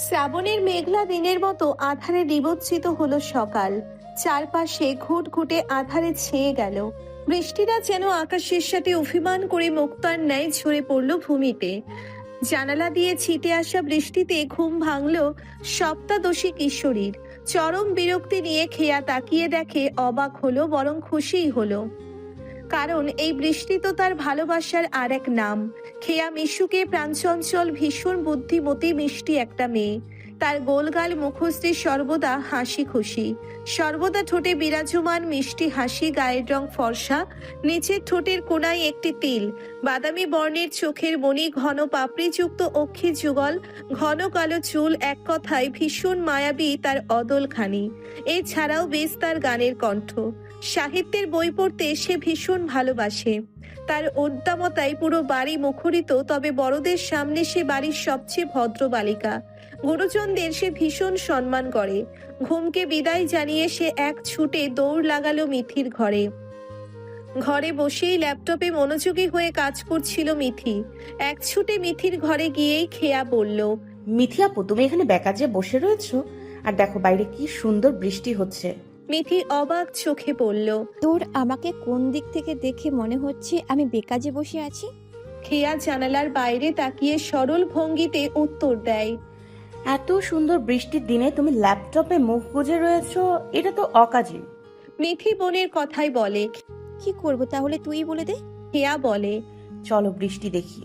শ্রাবণের মেঘলা দিনের মতো আঁধারে নিমজ্জিত হলো সকাল। চারপাশে ঘুটঘুটে আঁধারে ছেয়ে গেল। বৃষ্টিটা যেন আকাশের সাথে অভিমান করে মুক্তার ন্যায় ঝরে পড়ল ভূমিতে। জানালা দিয়ে ছিটে আসা বৃষ্টিতে ঘুম ভাঙল সপ্তাদশী কিশোরীর। চরম বিরক্তি নিয়ে খেয়া তাকিয়ে দেখে, অবাক হলো বরং খুশিই হলো, কারণ এই বৃষ্টি তো তার ভালোবাসার আর এক নাম। খেয়া মিশুকে প্রাণচঞ্চল, ভীষণ বুদ্ধিমতী, মিষ্টি একটা মেয়ে। তার গোলগাল মুখশ্রী সর্বদা হাসি খুশি, সর্বদা ঠোঁটে বিরাজমান মিষ্টি হাসি, গায়ের রং ফর্সা, নিচের ঠোঁটের কোনায় একটি তিল, বাদামি বর্ণের চোখের মণি, ঘন পাপড়িযুক্ত অক্ষি যুগল, ঘন কালো চুল, এক কথায় ভীষণ মায়াবী তার অদলখানি। এছাড়াও বেশ তার গানের কণ্ঠ। সাহিত্যের বই পড়তে সে ভীষণ ভালোবাসে। তার উদ্দামতায় পুরো বাড়ি মুখরিত, তবে বড়দের সামনে সে বাড়ির সবচেয়ে ভদ্র বালিকা। গুরুজনদের সে ভীষণ সম্মান করে। ঘুমকে বিদায় জানিয়ে সে এক ছুটে দৌড় লাগালো মিথির ঘরে। ঘরে বসেই ল্যাপটপে মনোযোগী হয়ে কাজ করছিল মিথি। এক ছুটে মিথির ঘরে গিয়েই খেয়া বলল, মিথি আপু, তুমি এখানে বেকাজে বসে রয়েছো, আর দেখো বাইরে কি সুন্দর বৃষ্টি হচ্ছে। মিথি অবাক চোখে বলল, তোর আমাকে কোন দিক থেকে দেখে মনে হচ্ছে আমি বেকাজে বসে আছি? খেয়া জানালার বাইরে তাকিয়ে সরল ভঙ্গিতে উত্তর দেয়, এত সুন্দর বৃষ্টির দিনে তুমি ল্যাপটপে মুখ গুজে রয়েছো, এটা তো অকাজে। মিথি বোনের কথাই বলে। কি করব তাহলে তুই বলে দে। খেয়া বলে, চলো বৃষ্টি দেখি।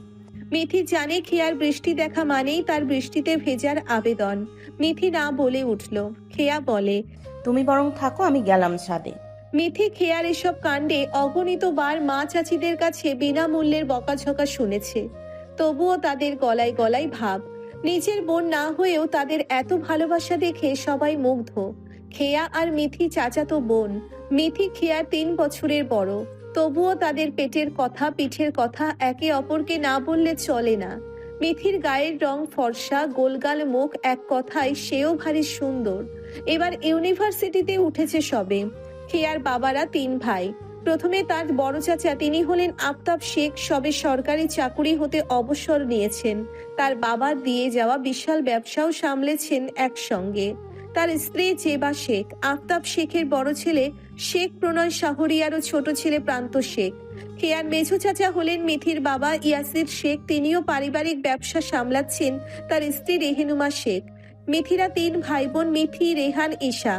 মিথি জানে খেয়ার বৃষ্টি দেখা মানেই তার বৃষ্টিতে ভেজার আবেদন। মিথি না বলে উঠল। খেয়া বলে, তুমি বরং থাকো, আমি গেলাম ছাদে। মিথি খেয়ার এসব কাণ্ডে অগণিত বার মা চাচিদের কাছে বিনামূল্যের বকাঝকা শুনেছে। তবুও তাদের গলায় গলায় ভাব। নিজের বোন না হয়েও তাদের এত ভালোবাসা দেখে সবাই মুগ্ধ। খেয়া আর মিথি চাচাতো বোন। মিথি খেয়ার 3 বছরের বড়। তবুও তাদের পেটের কথা, পিঠের কথা একে অপরকে না বললে চলে না। মিথির গায়ের রং ফর্সা, গোলগাল মুখ, এক কথায় সেও ভারী সুন্দর। এবার ইউনিভার্সিটিতে উঠেছে সবে। খেয়ার বাবারা 3 ভাই। প্রথমে তার বড় চাচা, তিনি হলেন আফতাব শেখ, সবে সরকারি চাকুরি হতে অবসর নিয়েছেন। তার বাবার দিয়ে যাওয়া বিশাল ব্যবসাও সামলেছেন একসঙ্গে। তার স্ত্রী জেবা শেখ। আফতাব শেখের বড় ছেলে শেখ প্রণয় শাহরিয়ারও ছোট ছেলে প্রান্ত শেখ। খেয়ার মেঝো চাচা হলেন মিথির বাবা ইয়াসির শেখ, তিনিও পারিবারিক ব্যবসা সামলাচ্ছেন তার স্ত্রী রেহেনুমা শেখ। মিথিরা 3 ভাই বোন, মিথি, রেহান, ঈশা।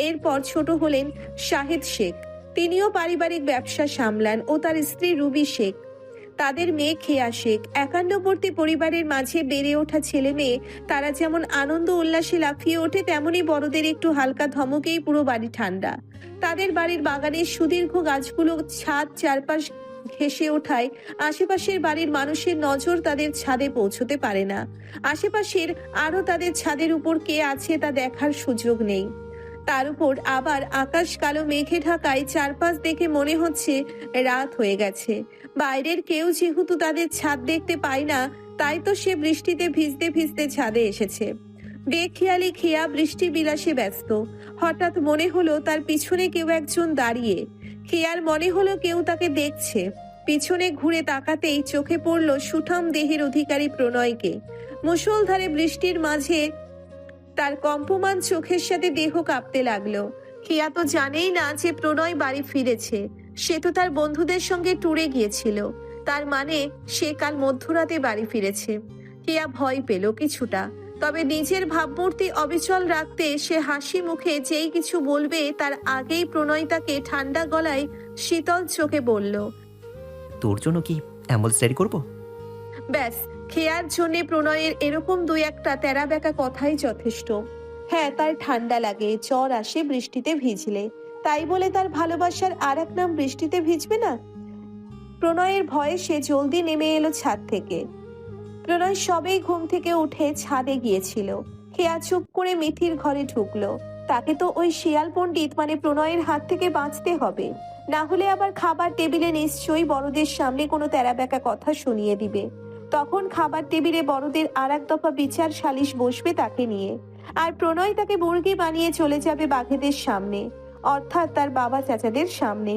এরপর ছোট হলেন শাহিদ শেখ, তিনিও পারিবারিক ব্যবসা সামলান, ও তার স্ত্রী রুবি শেখ। তাদের মেয়ে খেয়া শেখ। একান্নবর্তী পরিবারের মাঝে বেড়ে ওঠা ছেলে মেয়ে, তারা যেমন আনন্দ উল্লাসে লাফিয়ে ওঠে, তেমনি বড়দের একটু হালকা ধমকেই পুরো বাড়ি ঠান্ডা। তাদের বাড়ির বাগানের সুদীর্ঘ গাছগুলো ছাদ চারপাশ ঘেঁষে ওঠায় আশেপাশের বাড়ির মানুষের নজর তাদের ছাদে পৌঁছতে পারে না। আশেপাশের আরো তাদের ছাদের উপর কে আছে তা দেখার সুযোগ নেই। তার উপর আবার আকাশ কালো মেঘে ঢাকায় চারপাশ দেখে মনে হচ্ছে রাত হয়ে গেছে। বাইরের কেউ যেহেতু তাদের ছাদ দেখতে পায় না, তাই তো সে বৃষ্টিতে ভিজতে ভিজতে ছাদে এসেছে। বেখেয়ালি খেয়া বৃষ্টি বিলাসে ব্যস্ত। হঠাৎ মনে হলো তার পিছনে কেউ একজন দাঁড়িয়ে। খেয়ার মনে হলো কেউ তাকে দেখছে। পিছনে ঘুরে তাকাতেই চোখে পড়ল সুঠাম দেহের অধিকারী প্রণয়কে। মুষলধারে বৃষ্টির মাঝে তার কম্পমান চোখের সাথে দেহ কাঁপতে লাগলো। খেয়া তো জানেই না যে প্রণয় বাড়ি ফিরেছে। সে তো তার বন্ধুদের সঙ্গে ট্যুরে গিয়েছিল। তার মানে সে কাল মধ্যরাতে বাড়ি ফিরেছে। খেয়া ভয় পেল কিছুটা, তবে নিজের ভাবমূর্তি অবিচল রাখতে সে হাসি মুখে যেই কিছু বলবে তার আগেই প্রণয় তাকে ঠান্ডা গলায় শীতল চোখে বলল, তোর জন্য কি অ্যাম্বুলেন্স রেডি করবো? ব্যাস, খেয়ার জন্য প্রণয়ের এরকম 2-1টা তেরা বেঁকা কথাই যথেষ্ট। হ্যাঁ, তার ঠান্ডা লাগে, জ্বর আসে বৃষ্টিতে ভিজলে, তাই বলে তার ভালোবাসার আর এক নাম বৃষ্টিতে ভিজবে না? প্রণয়ের ভয়ে সে জলদি নেমে এলো ছাদ থেকে। প্রণয় সবেই ঘুম থেকে উঠে ছাদে গিয়েছিল। খেয়া চুপ করে মিথির ঘরে ঢুকলো। তাকে তো ওই শিয়াল পণ্ডিত মানে প্রণয়ের হাত থেকে বাঁচতে হবে, না হলে আবার খাবার টেবিলে নিশ্চয়ই বড়দের সামনে কোনো তেরা বেঁকা কথা শুনিয়ে দিবে। তখন খাবার টেবিলে বড়দের আর এক দফা বিচার সালিশ বসবে তাকে নিয়ে। আর প্রণয় তাকে মুরগি বানিয়ে চলে যাবে বাঘেদের সামনে, অর্থাৎ তার বাবা চাচাদের সামনে।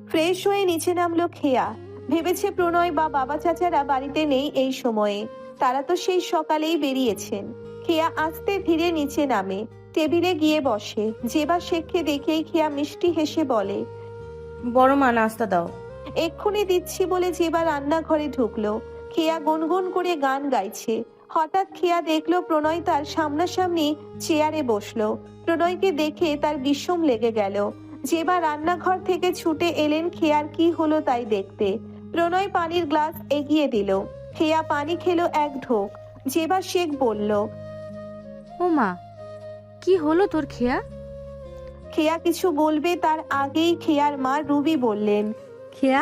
ফ্রেশ হয়ে নিচে নামলো খেয়া। ভেবেছে প্রণয় বা বাবা চাচারা বাড়িতে নেই এই সময়ে, তারা তো সেই সকালেই বেরিয়েছেন। খেয়া আস্তে ধীরে নিচে নামে, টেবিলে গিয়ে বসে। জেবা শেখকে দেখেই খেয়া মিষ্টি হেসে বলে, বড় মা নাস্তা দাও। এক্ষুনি দিচ্ছি বলে জেবা রান্নাঘরে ঢুকলো। খেয়া গুনগুন করে গান গাইছে। হঠাৎ খেয়া দেখলো প্রণয় তার সামনাসামনি চেয়ারে বসলো। প্রণয়কে দেখে তার বিষম লেগে গেল। জেবা রান্নাঘর থেকে ছুটে এলেন খেয়ার কি হলো তাই দেখতে। প্রণয় পানির গ্লাস এগিয়ে দিল। খেয়া পানি খেলো এক ঢোক। জেবা শেখ বলল, ও মা, কি হলো তোর খেয়া? খেয়া কিছু বলবে তার আগেই খেয়ার মা রুবি বললেন, খেয়া,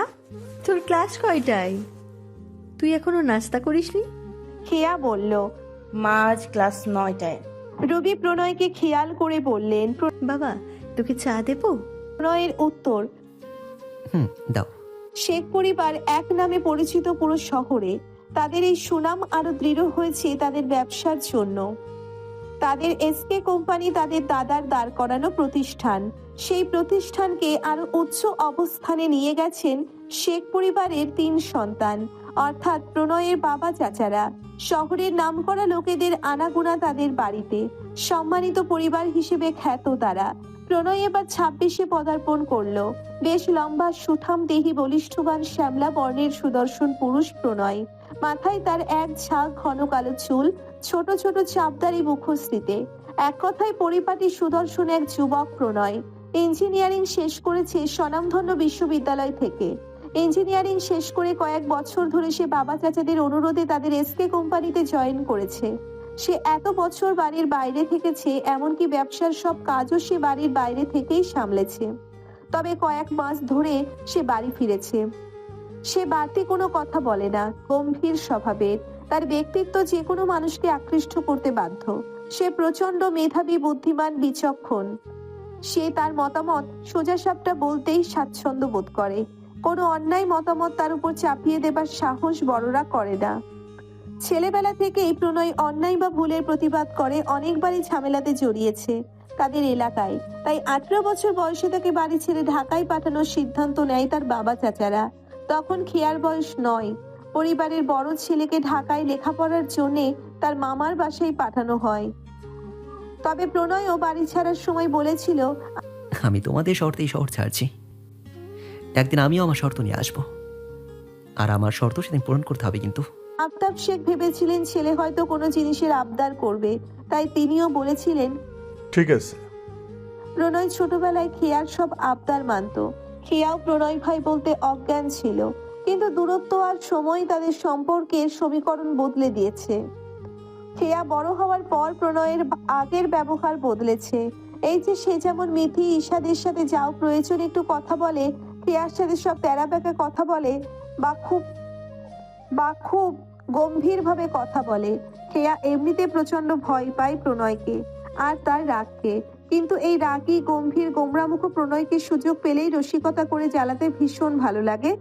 তোর ক্লাস কয়টায়? তুই এখনো নাস্তা করিসনি? খেয়া বলল। মা আজ ক্লাস 9টায়। রুবি প্রণয়কে খেয়াল করে বললেন। বাবা, তোকে চা দেবো? প্রণয়ের উত্তর, দাও। শেখ পরিবার এক নামে পরিচিত পুরো শহরে। তাদের এই সুনাম আরো দৃঢ় হয়েছে তাদের ব্যবসার জন্য। তাদের এসকে কোম্পানি তাদের দাদার দাঁড় করানো প্রতিষ্ঠান। সেই প্রতিষ্ঠানকে আরো উচ্চ অবস্থানে নিয়ে গেছেন শেখ পরিবারের 3 সন্তান, অর্থাৎ প্রণয়ের বাবা চাচারা। শহরের নামকরা লোকেদের আনাগোনা তাদের বাড়িতে। সম্মানিত পরিবার হিসেবে খ্যাত তারা। প্রণয় এবার 26-এ পদার্পণ করলো। বেশ লম্বা, সুঠাম দেহি, বলিষ্ঠবান, শ্যামলা বর্ণের সুদর্শন পুরুষ প্রণয়। মাথায় তার এক ঝাঁক ঘন কালো চুল, ছোট ছোট চাপদারি মুখশ্রীতে। এক কথায় পরিপাটি সুদর্শন এক যুবক প্রণয়। ইঞ্জিনিয়ারিং শেষ করেছে স্বনামধন্য বিশ্ববিদ্যালয় থেকে। ইঞ্জিনিয়ারিং শেষ করে কয়েক বছর ধরে সে বাবা চাচাদের অনুরোধে তাদের এসকে কোম্পানিতে জয়েন করেছে। সে এত বছর বাড়ির বাইরে থেকেছে, এমনকি ব্যবসার সব কাজও সে বাড়ির বাইরে থেকেই সামলেছে। তবে কয়েক মাস ধরে সে বাড়ি ফিরেছে। সে বাড়তি কোনো কথা বলে না, গম্ভীর স্বভাবের। তার ব্যক্তিত্ব যে কোনো মানুষকে আকৃষ্ট করতে বাধ্য। সে প্রচন্ড মেধাবী, বুদ্ধিমান, বিচক্ষণ। সে তার মতামত সোজাসাপটা বলতেই স্বাচ্ছন্দ্য বোধ করে। কোনো অন্যায় মতামত তার উপর চাপিয়ে দেবার সাহস বড়রা করে না। ছেলেবেলা থেকেই প্রণয় অন্যায় বা ভুলের প্রতিবাদ করে, অনেকবারই ঝামেলাতে জড়িয়েছে তাদের এলাকায়। তাই 18 বছর বয়সে তাকে বাড়ি ছেড়ে ঢাকায় পাঠানোর সিদ্ধান্ত নেয় তার বাবা চাচারা। তখন খেয়ার বয়স 9। পরিবারের বড় ছেলেকে ঢাকায় লেখাপড়ার জন্য তার মামার বাসায় পাঠানো হয়। তবে প্রণয়ও বাড়ি ছাড়ার সময় বলেছিল, আমি তোমাদের শর্তেই শহর ছাড়ছি। একদিন আমিও আমার শর্ত নিয়ে আসবো, আর আমার শর্ত সেদিন পূরণ করতে হবে কিন্তু। আফতাব শেখ ভেবেছিলেন ছেলে হয়তো কোনো জিনিসের আবদার করবে, তাই তিনিও বলেছিলেন, ঠিক আছে। প্রণয় ছোটবেলায় খেয়ার সব আবদার মানত। খেয়াও প্রণয় ভাই বলতে অজ্ঞান ছিল, কিন্তু দূরত্ব আর সময় তাদের সম্পর্কের সমীকরণ বদলে দিয়েছে। খেয়া বড় হওয়ার পর প্রণয়ের আগের ব্যবহার বদলেছে। এই যে সে যেমন মিথি ঈশাদের সাথে যাও প্রয়োজন একটু কথা বলে, খেয়ার সাথে সব তেরা বেঁকা কথা বলে, বা খুব গম্ভীর ভাবে কথা বলে। খেয়া এমনিতে প্রচন্ড ভয় পায় প্রণয়কে আর তার রাগকে, কিন্তু এই রাগী, গম্ভীর, গোমরামুখ প্রণয়কে সুযোগ পেলেই রসিকতা করে জ্বালাতে ভীষণ ভালো লাগে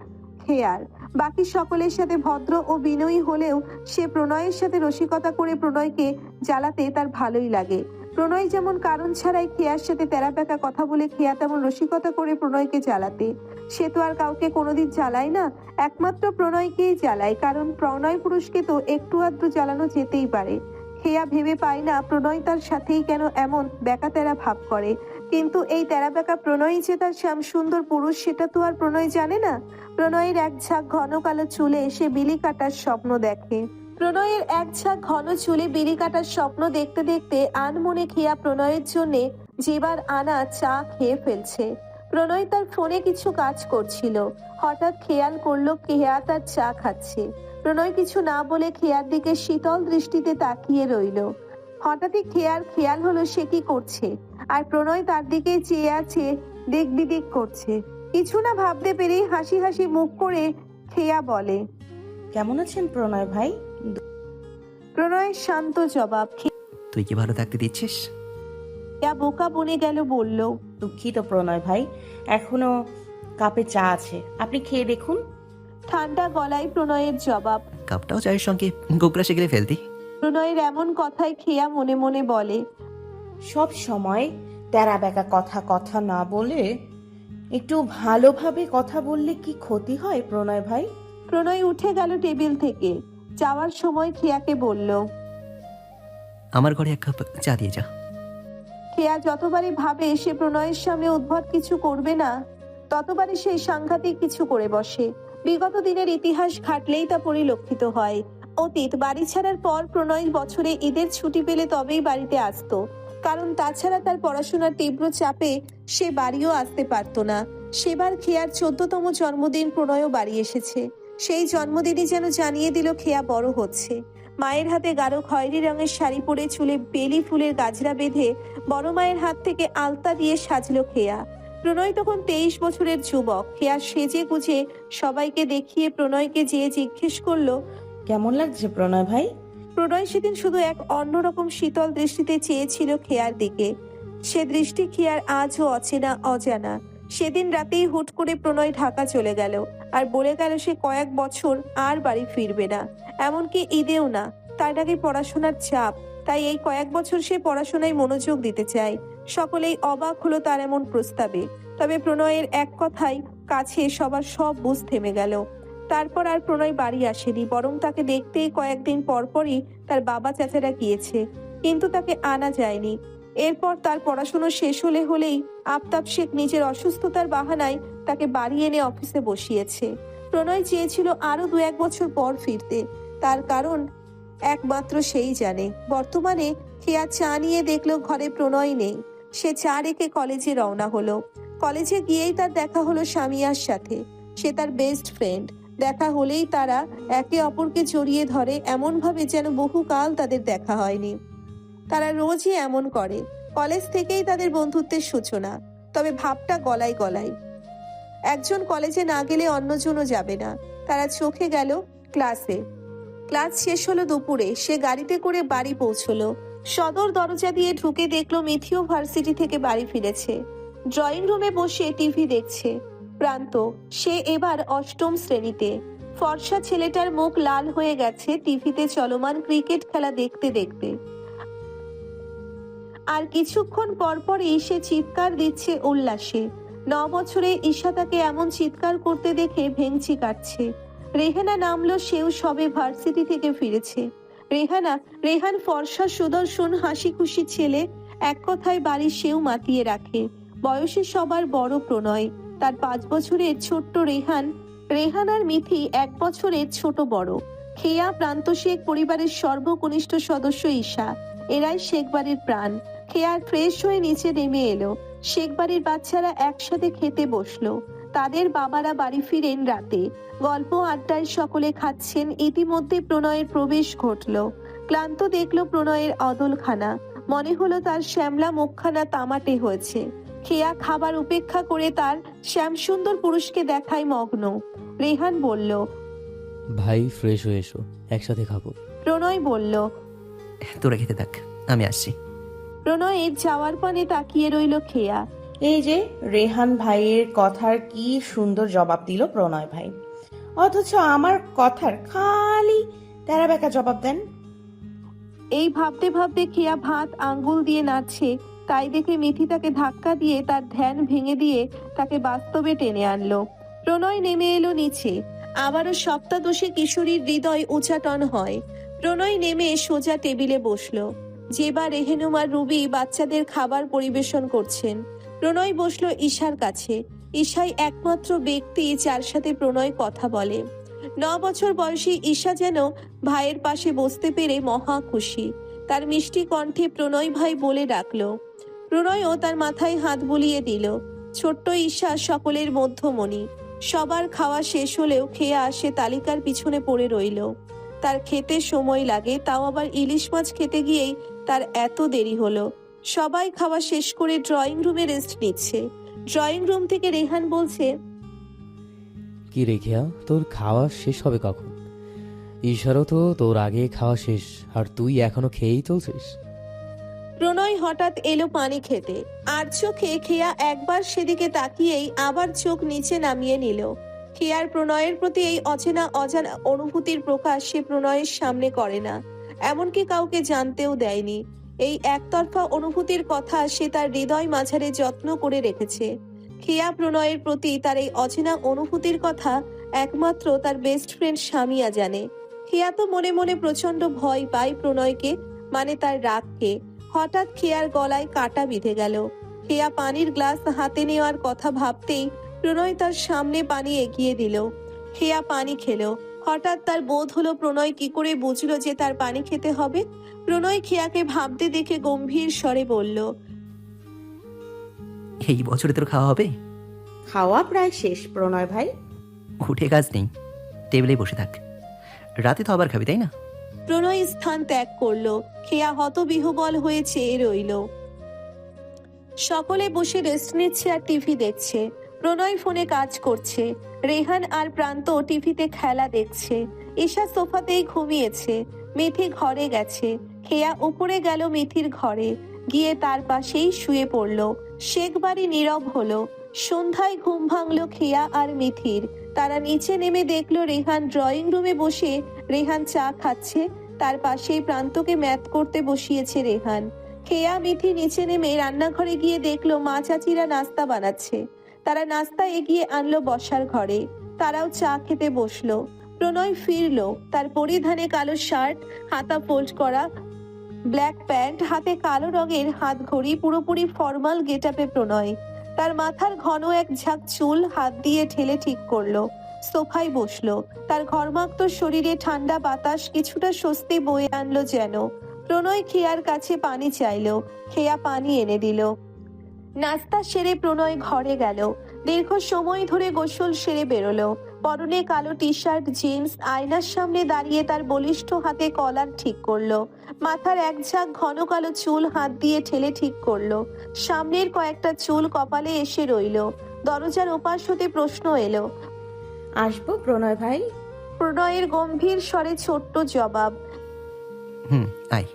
খেয়ার। বাকি সকলের সাথে ভদ্র ও বিনয়ী হলেও সে প্রণয়ের সাথে রসিকতা করে প্রণয়কে জ্বালাতে তার ভালোই লাগে। প্রণয় যেমন কারণ ছাড়াই খেয়ার সাথে তেরাবেঁকা কথা বলে, খেয়া তেমন রসিকতা করে প্রণয়কে জ্বালাতে। সে তো আর কাউকে কোনোদিন জ্বালায় না, একমাত্র প্রণয়কেই জ্বালায়, কারণ প্রণয় পুরুষকে তো একটু আধটু জ্বালানো যেতেই পারে। খেয়া ভেবে পায় না প্রণয় তার সাথেই কেন এমন বেকা তেরা ভাব করে। কিন্তু এই তেরা বেকা প্রণয় যে তার শ্যাম সুন্দর পুরুষ সেটা তো আর প্রণয় জানে না। প্রণয়ের এক ঝাঁক ঘন কালো চুলে সে বিলি কাটার স্বপ্ন দেখে। প্রণয়ের এক ঝাঁক ঘন চুলে বিলি কাটার স্বপ্ন দেখতে দেখতে আনমনে খেয়া প্রণয়ের জন্য যেবার আনা চা খেয়ে ফেলছে। প্রণয় তার ফোনে কিছু কাজ করছিল। হঠাৎ খেয়াল করলো খেয়া তার চা খাচ্ছে। প্রণয় কিছু না বলে খেয়ার দিকে শীতল দৃষ্টিতে তাকিয়ে রইল। হঠাৎই খেয়ার খেয়াল হলো সে কি করছে, আর প্রণয় তার দিকে চেয়ে আছে, দিক বিদিক করছে। কিছু না ভাবতে পেরেই হাসি হাসি মুখ করে খেয়া বলে, কেমন আছেন প্রণয় ভাই? প্রণয়ের শান্ত জবাব। তুই কি ভালো থাকতে দিচ্ছিস? খেয়া বোকা বনে গেল, বলল, দুঃখিত প্রণয় ভাই, এখনো কাপে চা আছে, আপনি খেয়ে দেখুন। ঠান্ডা গলায় প্রণয়ের জবাব। কাপটাও চায়ের সঙ্গে গোগ্রাসে গেলে ফেলতি। প্রণয়ের এমন কথায় খেয়া মনে মনে বলে, সব সময় তেরা বেকা কথা না বলে একটু ভালোভাবে কথা বললে কি ক্ষতি হয় প্রণয় ভাই? প্রণয় উঠে গেল টেবিল থেকে। যাওয়ার সময় খেয়াকে বলল, আমার ঘরে এক কাপ চা দিয়ে যা। খেয়া যতবারই ভাবে সে প্রণয়ের সামনে উদ্ভট কিছু করবে না, ততবারই সে সাংঘাতিক কিছু করে বসে। বিগত দিনের ইতিহাস ঘাটলেই তা পরিলক্ষিত হয়। অতীত, বাড়ি ছাড়ার পর প্রণয় বছরে ঈদের ছুটি পেলে তবেই বাড়িতে আসতো, কারণ তাছাড়া তার পড়াশোনার তীব্র চাপে সে বাড়িও আসতে পারতো না। সেবার খেয়ার 14তম জন্মদিন প্রণয়ও বাড়ি এসেছে। সেই জন্মদিনই যেন জানিয়ে দিল খেয়া বড় হচ্ছে। মায়ের হাতে গাঢ় খয়েরি রঙের শাড়ি পরে চুলে বেলি ফুলের গাজরা বেঁধে বড় মায়ের হাত থেকে আলতা দিয়ে সাজলো খেয়া। প্রণয় তখন 23 বছরের যুবক। খেয়া সেজে গুজে সবাইকে দেখিয়ে প্রণয়কে যেয়ে জিজ্ঞেস করলো, কেমন লাগছে প্রণয় ভাই? প্রণয় সেদিন শুধু এক অন্যরকম শীতল দৃষ্টিতে চেয়েছিল খেয়ার দিকে। সে দৃষ্টি খেয়ার আজও অচেনা অজানা। সেদিন রাতেই হুট করে প্রণয় ঢাকা চলে গেল আর বলে গেল সে কয়েক বছর আর বাড়ি ফিরবে না, এমনকি ঈদেও না। তার আগে পড়াশোনার চাপ, তাই এই কয়েক বছর সে পড়াশোনায় মনোযোগ দিতে চায়। সকলেই অবাক হলো তার এমন প্রস্তাবে। তবে প্রণয়ের এক কথাই কাছে সবার সব বুঝ থেমে গেল। তারপর আর প্রণয় বাড়ি আসেনি, বরং তাকে দেখতেই কয়েকদিন পরপরই তার বাবা চাচারা গিয়েছে, কিন্তু তাকে আনা যায়নি। এরপর তার পড়াশোনা শেষ হলেই আফতাব শেখ নিজের অসুস্থতার বাহানায় তাকে বাড়ি এনে অফিসে বসিয়েছে। প্রণয় চেয়েছিল আরো 2-1 বছর পর ফিরতে, তার কারণ একমাত্র সেই জানে। বর্তমানে খেয়া চা নিয়ে দেখলো ঘরে প্রণয় নেই। সে চা রেখে কলেজে রওনা হলো। কলেজে গিয়েই তার দেখা হলো সামিয়ার সাথে। সে তার বেস্ট ফ্রেন্ড। দেখা হলেই তারা একে অপরকে জড়িয়ে ধরে, এমন ভাবে যেন বহুকাল তাদের দেখা হয়নি। তারা রোজই এমন করে। কলেজ থেকেই তাদের বন্ধুত্বের সূচনা, তবে ভাবটা গলায় গলায়। একজন কলেজে না গেলে অন্যজনও যাবে না। তারা চোখে গেল ক্লাসে। ক্লাস শেষ হলো দুপুরে। সে গাড়িতে করে বাড়ি পৌঁছলো। সদর দরজা দিয়ে ঢুকে দেখলো মিথিও ভার্সিটি থেকে বাড়ি ফিরেছে। ড্রয়িং রুমে বসে টিভি দেখছে প্রান্ত। সে এবার 8ম শ্রেণীতে। ফর্সা ছেলেটার মুখ লাল হয়ে গেছে টিভিতে চলমান ক্রিকেট খেলা দেখতে দেখতে। আর কিছুক্ষণ পরপরই সে চিৎকার দিচ্ছে উল্লাসে। 9 বছরে ঈশা তাকে এমন চিৎকার করতে দেখে ভেংচি কাটছে। রেহানা নামলো, সেও সবে ভার্সিটি থেকে ফিরেছে। রেহান ফর্সা সুদর্শন হাসি খুশি ছেলে। এক কথায় বাড়ি সেও মাতিয়ে রাখে। বয়সে সবার বড় প্রণয়। তার 5 বছরের ছোট্ট রেহান আর মিথি 1 বছরের ছোট বড়। খেয়া, প্রান্ত শেখ পরিবারের সর্বকনিষ্ঠ সদস্য ঈশা, এরাই শেখ বাড়ির প্রাণ। খেয়া ফ্রেশ হয়ে নিচে নেমে এলো। শেখ বাড়ির বাচ্চারা একসাথে খেতে বসলো। তাদের বাবারা বাড়ি ফিরেন রাতে। গল্প আড্ডায় সকলে খাচ্ছেন। ইতিমধ্যে প্রণয়ের প্রবেশ ঘটলো। ক্লান্ত দেখলো প্রণয়ের অদলখানা। মনে হলো তার শ্যামলা মুখখানা তামাটে হয়েছে। খেয়া খাবার উপেক্ষা করে তার শ্যামসুন্দর পুরুষকে দেখায় মগ্ন। রেহান বলল, ভাই ফ্রেশ হয়ে এসো, একসাথে খাবো। প্রণয় বলল, তোরা খেতে থাক, আমি আসছি। প্রণয়ের যাওয়ার পানে তাকিয়ে রইল খেয়া। এই যে রেহান ভাইয়ের কথার কি সুন্দর জবাব দিল প্রণয় ভাই, অথচ আমার কথার খালি তেরা বেকা জবাব দেন। এই ভাবতে ভাবতে খেয়া ভাত আঙ্গুল দিয়ে নাড়ছে। তাই দেখে মিথি তাকে ধাক্কা দিয়ে তার ধ্যান ভেঙে দিয়ে তাকে বাস্তবে টেনে আনলো। প্রণয় নেমে এলো নিচে। আবারও সপ্তাদশী কিশোরীর হৃদয় উচাটন হয়। প্রণয় নেমে সোজা টেবিলে বসলো। জেবা, রেহেনুমার রুবি বাচ্চাদের খাবার পরিবেশন করছেন। প্রণয় বসলো ঈশার কাছে। ঈশাই একমাত্র ব্যক্তি যার সাথে প্রণয় কথা বলে। 9 বছর বয়সী ঈশা যেন ভাইয়ের পাশে বসতে পেরে মহা খুশি। তার মিষ্টি কণ্ঠে প্রণয় ভাই বলে ডাকলো। প্রণয়ও তার মাথায় হাত বুলিয়ে দিল। ছোট্ট ঈশা সকলের মধ্যমণি। সবার খাওয়া শেষ হলেও খেয়ে আসে তালিকার পিছনে পড়ে রইল। তার খেতে সময় লাগে, তাও আবার ইলিশ মাছ খেতে গিয়েই তার এত দেরি হলো। সবাই খাওয়া শেষ করে ড্রয়িং রুমে রেস্ট নিচ্ছে। ড্রয়িং রুম থেকে রেহান বলছে, কি রে খেয়া, তোর খাওয়া শেষ হবে কখন? ঈশারও তো তোর আগে খাওয়া শেষ, আর তুই এখনো খেয়েই চলছিস। প্রণয় হঠাৎ এলো পানি খেতে। আর চোখে খেয়া একবার সেদিকে তাকিয়েই আবার চোখ নিচে নামিয়ে নিল। খেয়ার প্রণয়ের প্রতি এই অচেনা অজানা অনুভূতির প্রকাশ সে প্রণয়ের সামনে করে না, এমনকি কাউকে জানতেও দেয়নি। এই একতরফা অনুভূতির কথা সে তার হৃদয় মাঝারে যত্ন করে রেখেছে। খেয়া প্রণয়ের প্রতি তার এই অচেনা অনুভূতির কথা একমাত্র তার বেস্ট ফ্রেন্ড সামিয়া জানে। খেয়া তো মনে মনে প্রচন্ড ভয় পায় প্রণয়কে, মানে তার রাগকে। হঠাৎ খেয়ার গলায় কাঁটা বিঁধে গেল। খেয়া পানির গ্লাস হাতে নেওয়ার কথা ভাবতেই প্রণয় তার সামনে পানি এগিয়ে দিল। খেয়া পানি খেলো। হঠাৎ তার বোধ হলো প্রণয় কি করে বুঝলো যে তার পানি খেতে হবে। প্রণয় খেয়াকে ভাবতে দেখে গম্ভীর স্বরে বলল, এই বছরে তোর খাওয়া হবে? খাওয়া প্রায় শেষ প্রণয় ভাই। উঠে কাজ নেই, টেবিলে বসে থাক। রাতে তো আবার খাবি, তাই না? প্রণয় স্থান ত্যাগ করলো। খেয়া হতবিহ্বল হয়ে চেয়ে রইল। সকলে বসে রেস্ট নিচ্ছে আর টিভি দেখছে। প্রণয় ফোনে কাজ করছে। রেহান আর প্রান্ত টিভিতে খেলা দেখছে। ঈশা সোফাতেই ঘুমিয়েছে। মিথি ঘরে গেছে। খেয়া উপরে গেল মিথির ঘরে, গিয়ে তার পাশেই শুয়ে পড়ল। শেখ বাড়ি নীরব হলো। সন্ধ্যায় ঘুম ভাঙলো খেয়া আর মিথির। তারা নিচে নেমে দেখলো রেহান ড্রয়িং রুমে বসে। রেহান চা খাচ্ছে। তার পাশেই প্রান্তকে ম্যাথ করতে বসিয়েছে রেহান। খেয়া মিথি নিচে নেমে রান্নাঘরে গিয়ে দেখলো মা চাচিরা নাস্তা বানাচ্ছে। তারা নাস্তা এগিয়ে আনলো বসার ঘরে। তারাও চা খেতে বসলো। প্রণয় ফিরলো। তার পরিধানে কালো শার্ট, হাতা ফোল্ড করা ব্ল্যাক প্যান্ট, হাতে কালো রঙের হাত ঘড়ি, পুরোপুরি ফর্মাল গেটআপে প্রণয়। তার মাথার ঘন এক ঝাঁক চুল হাত দিয়ে ঠেলে ঠিক করলো। সোফায় বসলো। তার ঘর্মাক্ত শরীরে ঠান্ডা বাতাস কিছুটা স্বস্তি বয়ে আনলো যেন। প্রণয় খেয়ার কাছে পানি চাইলো। খেয়া পানি এনে দিল। নাস্তা সেরে প্রণয় ঘরে গেল। দীর্ঘ সময় ধরে গোসল সেরে বেরোলো। পরনে কালো টি শার্ট, জিন্স। আয়নার সামনে দাঁড়িয়ে তার বলিষ্ঠ হাতে কলার ঠিক করলো। মাথার এক ঝাঁক ঘন কালো চুল হাত দিয়ে ঠেলে ঠিক করলো। সামনের কয়েকটা চুল কপালে এসে রইলো। দরজার ওপাশ হতে প্রশ্ন এলো। আসবো প্রণয় ভাই? প্রণয়ের গম্ভীর স্বরে ছোট্ট জবাব। আয়।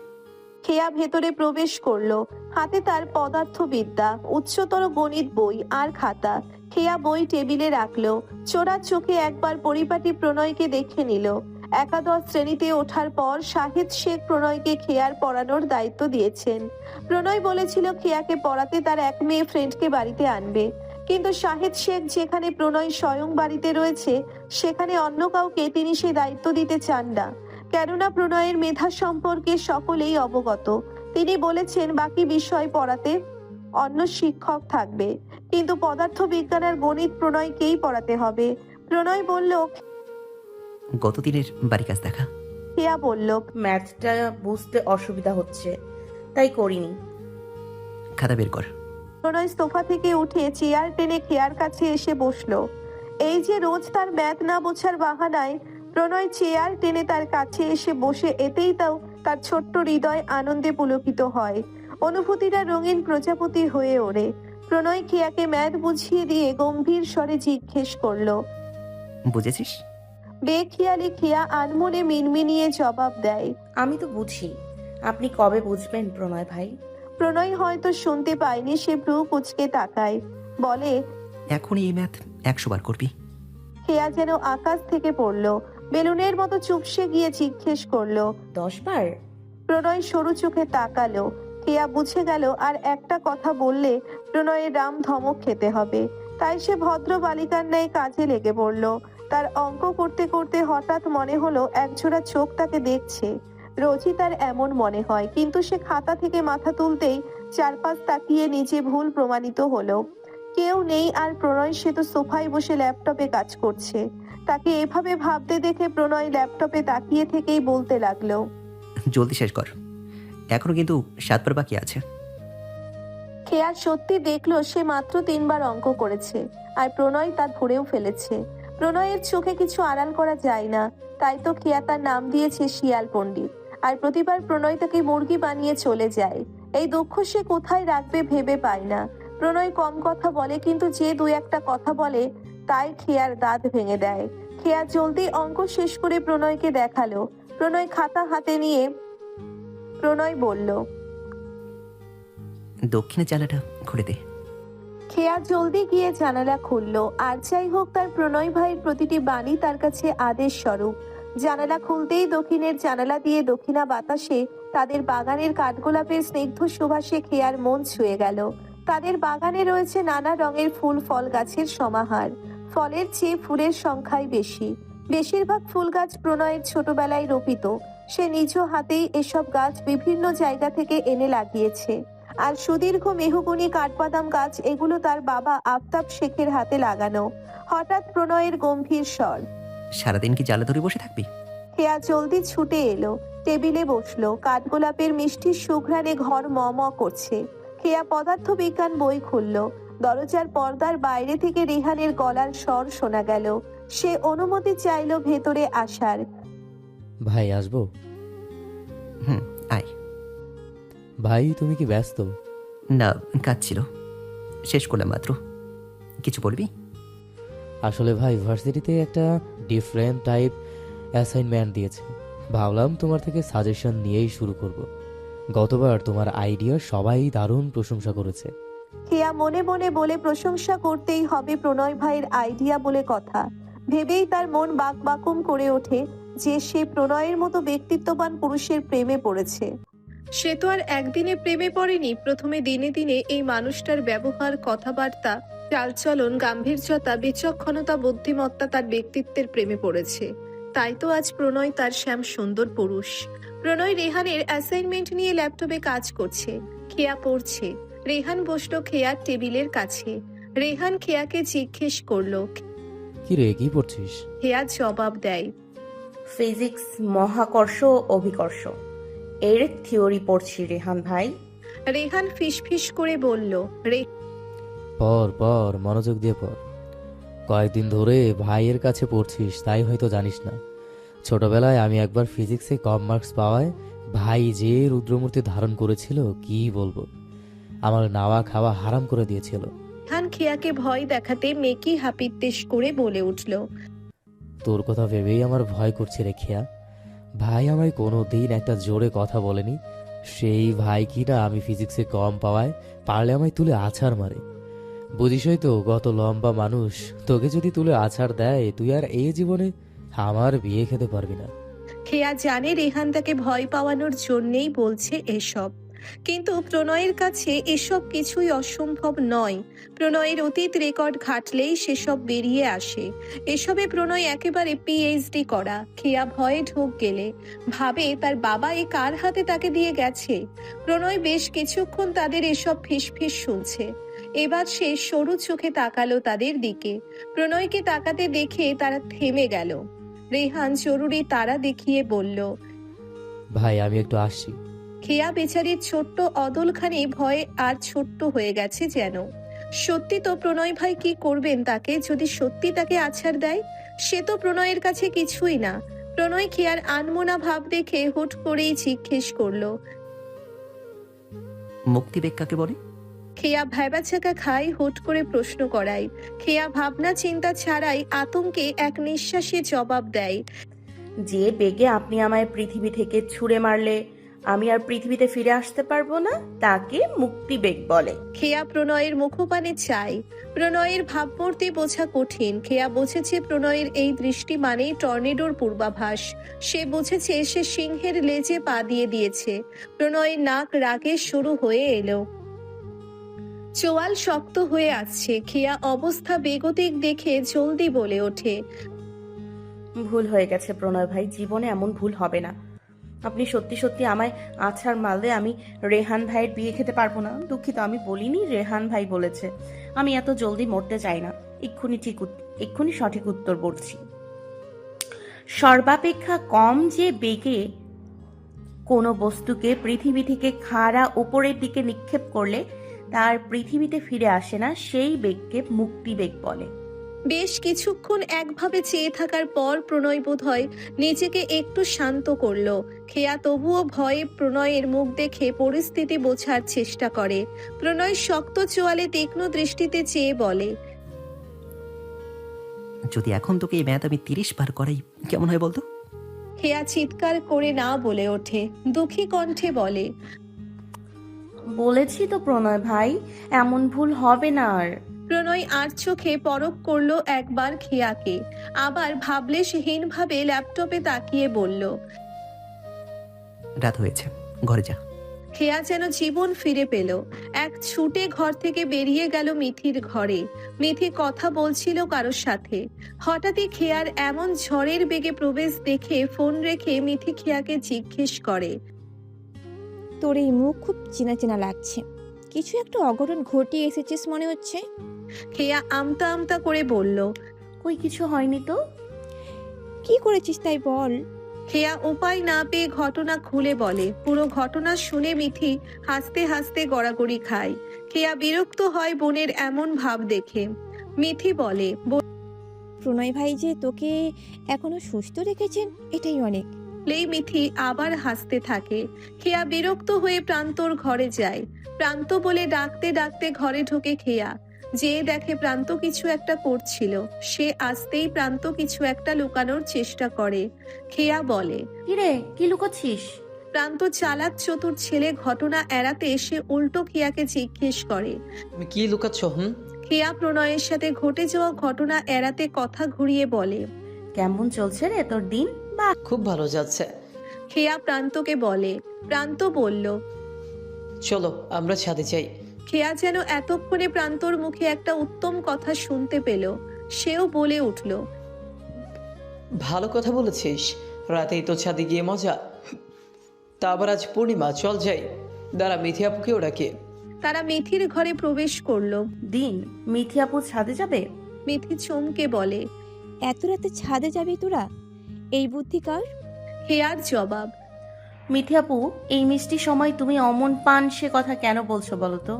খেয়া ভেতরে প্রবেশ করলো। হাতে তার পদার্থবিদ্যা, উচ্চতর গণিত বই আর খাতা। খেয়া বই টেবিলে রাখলো। চোরা চোখে একবার পরিপাটি প্রণয়কে দেখে নিল। একাদশ শ্রেণীতে ওঠার পর শাহিদ শেখ প্রণয়কে খেয়ার পড়ানোর দায়িত্ব দিয়েছেন। প্রণয় বলেছিল খেয়াকে পড়াতে তার এক মেয়ে ফ্রেন্ডকে বাড়িতে আনবে। কিন্তু শাহিদ শেখ যেখানে প্রণয় স্বয়ং বাড়িতে রয়েছে, সেখানে অন্য কাউকে তিনি সে দায়িত্ব দিতে চান না। কেননা প্রণয়ের মেধা সম্পর্কে সকলেই অবগত। তিনি বলেছেন বাকি বিষয় পড়াতে অন্য শিক্ষক থাকবে, কিন্তু পদার্থবিজ্ঞান আর গণিত প্রণয়কেই পড়াতে হবে। প্রণয় বলল, গতদিনের বাড়ি কাজ দেখা। খেয়া বলল, ম্যাথটা বুঝতে অসুবিধা হচ্ছে, তাই করিনি। খাতা বের কর। প্রণয় সোফা থেকে উঠে চেয়ার টেনে খেয়ার কাছে এসে বসলো। এই যে রোজ তার ম্যাথ না বোঝার বাহানায় প্রণয় চেয়ার টেনে তার কাছে এসে বসে, এতেই তার ছোট্ট হৃদয় আনন্দে পুলকিত হয়। অনুভূতিটা রঙিন প্রজাপতি হয়ে ওঠে। প্রণয় খেয়াকে ম্যাথ বুঝিয়ে দিয়ে গম্ভীর স্বরে জিজ্ঞেস করলো। বুঝেছিস? বেখিয়ালি খেয়া আনমনে মিনমিনিয়ে জবাব দেয়। আমি তো বুঝি, আপনি কবে বুঝবেন প্রণয় ভাই? প্রণয় হয়তো শুনতে পায়নি। সে ভ্রু কুঁচকে তাকায়, বলে, এখনই এই ম্যাথ 100 বার করবি। খেয়া যেন আকাশ থেকে পড়লো। বেলুনের মতো চুপসে গিয়ে জিজ্ঞেস করলো, 10 বার? প্রণয় সরু চোখে তাকালো। খেয়া বুঝে গেল আর একটা কথা বললে প্রণয়ের রাম ধমক খেতে হবে। তাই সে ভদ্র বালিকার ন্যায় কাজে লেগে পড়ল। তার অঙ্ক করতে করতে হঠাৎ মনে হলো একজোড়া চোখ তাকে দেখছে। রোজই তার এমন মনে হয়, কিন্তু সে খাতা থেকে মাথা তুলতেই চারপাশ তাকিয়ে নিজে ভুল প্রমাণিত হলো। কেউ নেই আর প্রণয় সে তো সোফায় বসে ল্যাপটপে কাজ করছে। তাকে এভাবে ভাবতে দেখে প্রণয় ল্যাপটপে তাকিয়ে থেকেই বলতে লাগলো, জলদি শেষ কর, এখনো কিন্তু 7 বার বাকি আছে। খেয়া সত্যি দেখলো সে মাত্র 3 বার অঙ্ক করেছে, আর প্রণয় তা ধরেও ফেলেছে। প্রণয়ের চোখে কিছু আড়াল করা যায় না, তাই তো খেয়া তার নাম দিয়েছে শিয়াল পণ্ডিত। আর প্রতিবার প্রণয় তাকে মুরগি বানিয়ে চলে যায়। এই দুঃখ সে কোথায় রাখবে ভেবে পায় না। প্রণয় কম কথা বলে, কিন্তু যে 2-1টা কথা বলে তাই খেয়ার দাঁত ভেঙে দেয়। খেয়া জলদি অঙ্ক শেষ করে প্রণয়কে দেখালো। প্রণয় খাতা হাতে নিয়ে প্রণয় বলল, দক্ষিণের জানালাটা খুলে দে। খেয়া জলদি গিয়ে জানালা খুললো। আর যাই হোক, তার প্রণয় ভাইয়ের প্রতিটি বাণী তার কাছে আদেশ স্বরূপ। জানালা খুলতেই দক্ষিণের জানালা দিয়ে দক্ষিণা বাতাসে তাদের বাগানের কাঠগোলাপের স্নিগ্ধ সুবাসে খেয়ার মন ছুঁয়ে গেল। তাদের বাগানে রয়েছে নানা রঙের ফুল ফল গাছের সমাহার। ফলের চেয়ে ফুলের সংখ্যাই বেশি। বেশিরভাগ ফুল গাছ প্রণয়ের ছোটবেলায় রোপিত। সে নিজ হাতেই এসব গাছ বিভিন্ন জায়গা থেকে এনে লাগিয়েছে। আর সুদীর্ঘ মেহগনি কাঠবাদাম গাছ, এগুলো তার বাবা আফতাব শেখের হাতে লাগানো। হঠাৎ প্রণয়ের গম্ভীর স্বর। সারাদিন কি জ্বালা ধরে বসে থাকবি? খেয়া জলদি ছুটে এলো, টেবিলে বসলো। কাঠগোলাপের মিষ্টি সুঘ্রাণে ঘর ম ম করছে। খেয়া পদার্থবিজ্ঞান বই খুলল। দরজার পর্দার বাইরে থেকে রেহানের গলার স্বর শোনা গেল। সে অনুমতি চাইলো ভেতরে আসার। ভাই আসবো? হুম, আয়। ভাই তুমি কি ব্যস্ত? না, কাজ ছিল, শেষ করলাম মাত্র। কিছু বলবি? আসলে ভাই ভার্সিটিতে একটা ডিফারেন্ট টাইপ অ্যাসাইনমেন্ট দিয়েছে, ভাবলাম তোমার থেকে সাজেশন নিয়েই শুরু করব। গতবার তোমার আইডিয়া সবাই দারুণ প্রশংসা করেছে। খেয়া মনে মনে বলে, প্রশংসা করতেই হবে, প্রণয় ভাইয়ের আইডিয়া বলে কথা। ভেবেই তার মন বাকবাকুম করে ওঠে যে সে প্রণয়ের মতো ব্যক্তিত্ববান পুরুষের প্রেমে পড়েছে। সে তো আর একদিনে প্রেমে পড়েনি। প্রথমে দিনে দিনে এই মানুষটার ব্যবহার, কথাবার্তা, চালচলন, গাম্ভীর্যতা, বিচক্ষণতা, বুদ্ধিমত্তা তার ব্যক্তিত্বের প্রেমে পড়েছে। তাই তো আজ প্রণয় তার শ্যাম সুন্দর পুরুষ। প্রণয় রেহানের অ্যাসাইনমেন্ট নিয়ে ল্যাপটপে কাজ করছে। খেয়া পড়ছে। রেহান বসলো খেয়ার টেবিলের কাছে। রেহান খেয়াকে জিজ্ঞেস করলো। কি রে, কি পড়ছিস? খেয়া জবাব দেয়। ফিজিক্স, মহাকর্ষ ও অভিকর্ষ এর থিওরি পড়ছি রেহান ভাই। রেহান ফিসফিস করে বলল। পর পর মনোযোগ দিয়ে পড়। কয়েকদিন ধরে ভাইয়ের কাছে পড়ছিস তাই হয়তো জানিস না, ছোটবেলায় আমি একবার ফিজিক্সে কম মার্কস পাওয়ায় ভাই যে রুদ্রমূর্তি ধারণ করেছিল কি বলবো, আমার নাওয়া খাওয়া হারাম করে দিয়েছিল। রেহান খেয়াকে ভয় দেখাতে মেকি হাপিত্তেশ করে বলে উঠল। তোর কথা ভেবেই আমার ভয় করছে রে খেয়া। ভাই আমায় কোনো দিন একটা জোরে কথা বলেনি, সেই ভাই কিনা আমি ফিজিক্সে কম পাওয়ায় পারলে আমায় তুলে আছাড় মারে। বুঝিসই তো কত লম্বা মানুষ, তোকে যদি তুলে আছাড় দেয় তুই আর এই জীবনে আমার বিয়ে খেতে পারবি না। খেয়া জানে রেহান তাকে ভয় পাওয়ানোর জন্যেই বলছে এসব, কিন্তু প্রণয়ের কাছে এসব কিছুই অসম্ভব নয়। প্রণয়ের অতীত রেকর্ড ঘাটলেই সেসব বেরিয়ে আসে। এসবে প্রণয় একেবারে পিএইচডি করা। খেয়া ভয়ে ঢোক গেলে ভাবে তার বাবা এ কার হাতে তাকে দিয়ে গেছে। প্রণয় বেশ কিছুক্ষণ তাদের এসব ফিসফিস শুনছে। এবার সে সরু চোখে তাকালো তাদের দিকে। প্রণয়কে তাকাতে দেখে তারা থেমে গেল। রেহান জরুরি তারা দেখিয়ে বলল। ভাই আমি একটু আসছি। খেয়া বেচারির ছোট্ট অদলখানি ভয়ে আর ছোট্ট হয়ে গেছে যেন। সত্যি তো প্রণয় ভাই কি করবেন তাকে, যদি সত্যি তাকে আছাড় দেয়? সে তো প্রণয়ের কাছে কিছুই না। প্রণয় খেয়ার আনমনা ভাব দেখে হুট করেই জিজ্ঞেস করলো। মুক্তিবেগ কাকে বলে? খেয়া ভ্যাবাচাকা খাই হুট করে প্রশ্ন করায়। খেয়া ভাবনা চিন্তা ছাড়াই আতঙ্কে এক নিঃশ্বাসে জবাব দেয়। যে বেগে আপনি আমায় পৃথিবী থেকে ছুঁড়ে মারলে আমি আর পৃথিবীতে ফিরে আসতে পারবো না, তাকে মুক্তিবেগ বলে। খেয়া প্রণয়ের মুখপানে চায়। প্রণয়ের ভাবমূর্তি বোঝা কঠিন। খেয়া বুঝেছে প্রণয়ের এই দৃষ্টি মানেই টর্নেডোর পূর্বাভাস। সে বুঝেছে সে সিংহের লেজে পা দিয়ে দিয়েছে। প্রণয়ের নাক রাগে শুরু হয়ে এলো। চোয়াল শক্ত হয়ে আসছে। খেয়া অবস্থা বেগতিক দেখে জলদি বলে ওঠে। ভুল হয়ে গেছে প্রণয় ভাই, জীবনে এমন ভুল হবে না। আপনি সত্যি সত্যি আমায় আছাড় মারলে আমি রেহান ভাইয়ের বিয়ে খেতে পারবো না। দুঃখিত, আমি বলিনি, রেহান ভাই বলেছে। আমি এত জলদি মরতে চাই না। এক্ষুনি সঠিক উত্তর বলছি। সর্বাপেক্ষা কম যে বেগে কোনো বস্তুকে পৃথিবী থেকে খাড়া উপরের দিকে নিক্ষেপ করলে তার পৃথিবীতে ফিরে আসে না, সেই বেগকে মুক্তিবেগ বলে। বেশ কিছুক্ষণ একভাবে চেয়ে থাকার পর প্রণয় বোধহয় নিজেকে একটু শান্ত করলো। খেয়া তবুও ভয়ে প্রণয়ের মুখ দেখে পরিস্থিতি বোঝার চেষ্টা করে। প্রণয় শক্ত চোয়ালে তীক্ষ্ণ দৃষ্টিতে চেয়ে বলে। যদি এখন তোকে এই ম্যাথ আমি 30 বার করাই কেমন হয় বলতো? খেয়া চিৎকার করে না বলে ওঠে, দুঃখী কণ্ঠে বলে। বলেছি তো প্রণয় ভাই, এমন ভুল হবে না আর। প্রণয় আর চোখে পরখ করলো একবার খেয়াকে, আবার ভাবলেশহীন ভাবে ল্যাপটপে তাকিয়ে বলল। রাত হয়েছে, ঘরে যা। খেয়া যেন জীবন ফিরে পেল। এক ছুটে ঘর থেকে বেরিয়ে গেল মিথির ঘরে। মিথি কথা বলছিল কারোর সাথে। হঠাৎই খেয়ার এমন ঝড়ের বেগে প্রবেশ দেখে ফোন রেখে মিথি খেয়াকে জিজ্ঞেস করে, তোর এই মুখ খুব চেনা চেনা লাগছে। কিছু একটা অঘটন ঘটিয়ে এসেছিস মনে হচ্ছে। খেয়া আমতা আমতা করে বলল। কই কিছু হয়নি তো। কি করেছিস তাই বল। খেয়া উপায় না পেয়ে ঘটনা খুলে বলে। পুরো ঘটনা শুনে মিথি হাসতে হাসতে গড়াগড়ি খায়। খেয়া বিরক্ত হয় বোনের এমন ভাব দেখে। মিথি বলে, প্রণয় ভাই যে তোকে এখনো সুস্থ রেখেছেন এটাই অনেক। বলেই মিথি আবার হাসতে থাকে। খেয়া বিরক্ত হয়ে প্রান্তর ঘরে যায়। প্রান্ত বলে ডাকতে ডাকতে ঘরে ঢোকে খেয়া। যে দেখে প্রান্ত কিছু একটা করছিল। সে আসতেই প্রান্ত কিছু একটা লুকানোর চেষ্টা করে। খেয়া বলে, কিরে কি লুকোচ্ছিস? প্রান্ত চালাক চতুর ছেলে ঘটনা এড়াতে এসে উল্টো খেয়াকে জিজ্ঞেস করে। তুমি কি লুকাচ্ছ? খেয়া প্রণয়ের সাথে ঘটে যাওয়া ঘটনা এড়াতে কথা ঘুরিয়ে বলে, কেমন চলছে রে তোর দিন? খুব ভালো যাচ্ছে। খেয়া প্রান্তকে বলে। প্রান্ত বলল, চলো আমরা ছাদে যাই। খেয়া যেন এতক্ষণে প্রান্তর মুখে একটা উত্তম কথা শুনতে পেল। সেও বলে উঠল, ভালো কথা বলেছিস, রাতেই তো ছাদে গিয়ে মজা। তা আবার আজ পূর্ণিমা, চল যাই। দাঁড়া, মিথি আপুকেও ডাকে। তারা মিথির ঘরে প্রবেশ করলো। দিন মিথি আপু ছাদে যাবে? মিথি চমকে বলে, এত রাতে ছাদে যাবি তোরা? এই বুদ্ধি কার? খেয়ার জবাব, মিথি আপু এই মিষ্টি সময় তুমি অমন পান সে কথা কেন বলছো বলো তো?